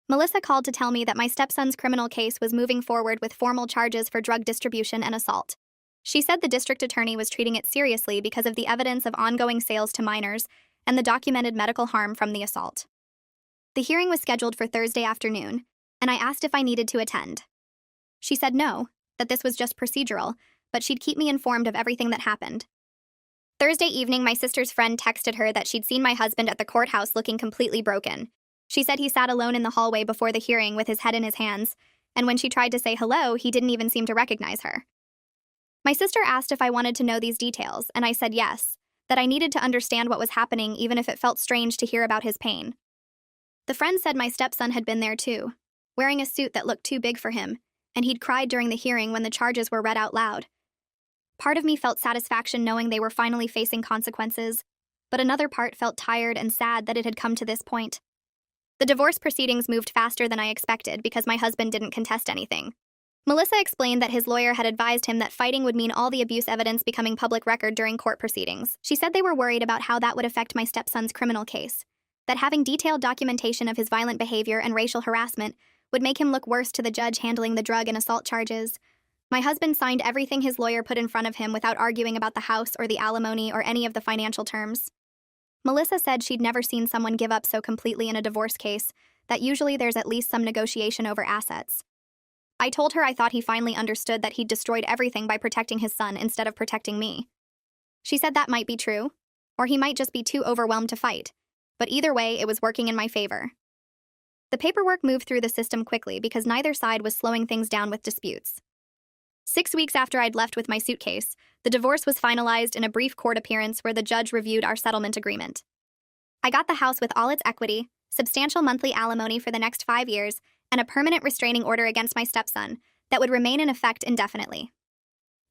Melissa called to tell me that my stepson's criminal case was moving forward with formal charges for drug distribution and assault. She said the district attorney was treating it seriously because of the evidence of ongoing sales to minors and the documented medical harm from the assault. The hearing was scheduled for Thursday afternoon, and I asked if I needed to attend. She said no, that this was just procedural, but she'd keep me informed of everything that happened. Thursday evening, my sister's friend texted her that she'd seen my husband at the courthouse looking completely broken. She said he sat alone in the hallway before the hearing with his head in his hands, and when she tried to say hello, he didn't even seem to recognize her. My sister asked if I wanted to know these details, and I said yes, that I needed to understand what was happening even if it felt strange to hear about his pain. The friend said my stepson had been there too, wearing a suit that looked too big for him, and he'd cried during the hearing when the charges were read out loud. Part of me felt satisfaction knowing they were finally facing consequences, but another part felt tired and sad that it had come to this point. The divorce proceedings moved faster than I expected because my husband didn't contest anything. Melissa explained that his lawyer had advised him that fighting would mean all the abuse evidence becoming public record during court proceedings. She said they were worried about how that would affect my stepson's criminal case, that having detailed documentation of his violent behavior and racial harassment would make him look worse to the judge handling the drug and assault charges. My husband signed everything his lawyer put in front of him without arguing about the house or the alimony or any of the financial terms. Melissa said she'd never seen someone give up so completely in a divorce case, that usually there's at least some negotiation over assets. I told her I thought he finally understood that he'd destroyed everything by protecting his son instead of protecting me. She said that might be true, or he might just be too overwhelmed to fight, but either way, it was working in my favor. The paperwork moved through the system quickly because neither side was slowing things down with disputes. 6 weeks after I'd left with my suitcase, the divorce was finalized in a brief court appearance where the judge reviewed our settlement agreement. I got the house with all its equity, substantial monthly alimony for the next 5 years, and a permanent restraining order against my stepson that would remain in effect indefinitely.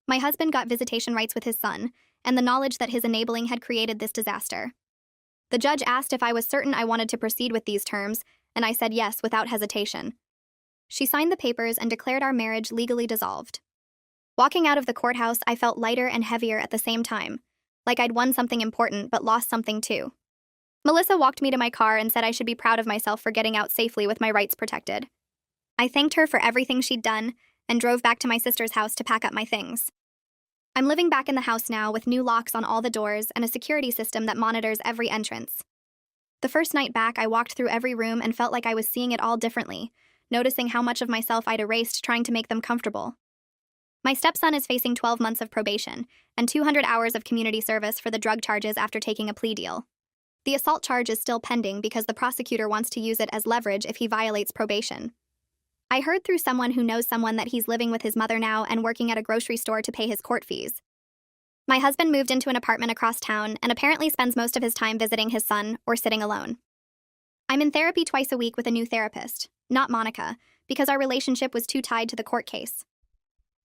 My husband got visitation rights with his son, and the knowledge that his enabling had created this disaster. The judge asked if I was certain I wanted to proceed with these terms, and I said yes without hesitation. She signed the papers and declared our marriage legally dissolved. Walking out of the courthouse, I felt lighter and heavier at the same time, like I'd won something important but lost something too. Melissa walked me to my car and said I should be proud of myself for getting out safely with my rights protected. I thanked her for everything she'd done and drove back to my sister's house to pack up my things. I'm living back in the house now with new locks on all the doors and a security system that monitors every entrance. The first night back, I walked through every room and felt like I was seeing it all differently, noticing how much of myself I'd erased trying to make them comfortable. My stepson is facing 12 months of probation and 200 hours of community service for the drug charges after taking a plea deal. The assault charge is still pending because the prosecutor wants to use it as leverage if he violates probation. I heard through someone who knows someone that he's living with his mother now and working at a grocery store to pay his court fees. My husband moved into an apartment across town and apparently spends most of his time visiting his son or sitting alone. I'm in therapy twice a week with a new therapist, not Monica, because our relationship was too tied to the court case.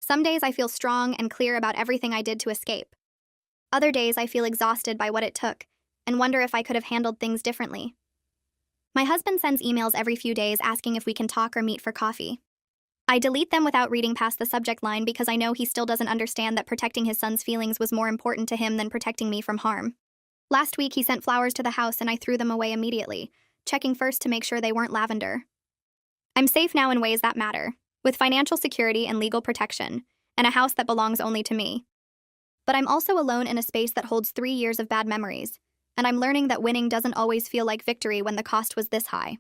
Some days I feel strong and clear about everything I did to escape. Other days I feel exhausted by what it took and wonder if I could have handled things differently. My husband sends emails every few days asking if we can talk or meet for coffee. I delete them without reading past the subject line because I know he still doesn't understand that protecting his son's feelings was more important to him than protecting me from harm. Last week he sent flowers to the house and I threw them away immediately, checking first to make sure they weren't lavender. I'm safe now in ways that matter, with financial security and legal protection, and a house that belongs only to me. But I'm also alone in a space that holds 3 years of bad memories, and I'm learning that winning doesn't always feel like victory when the cost was this high.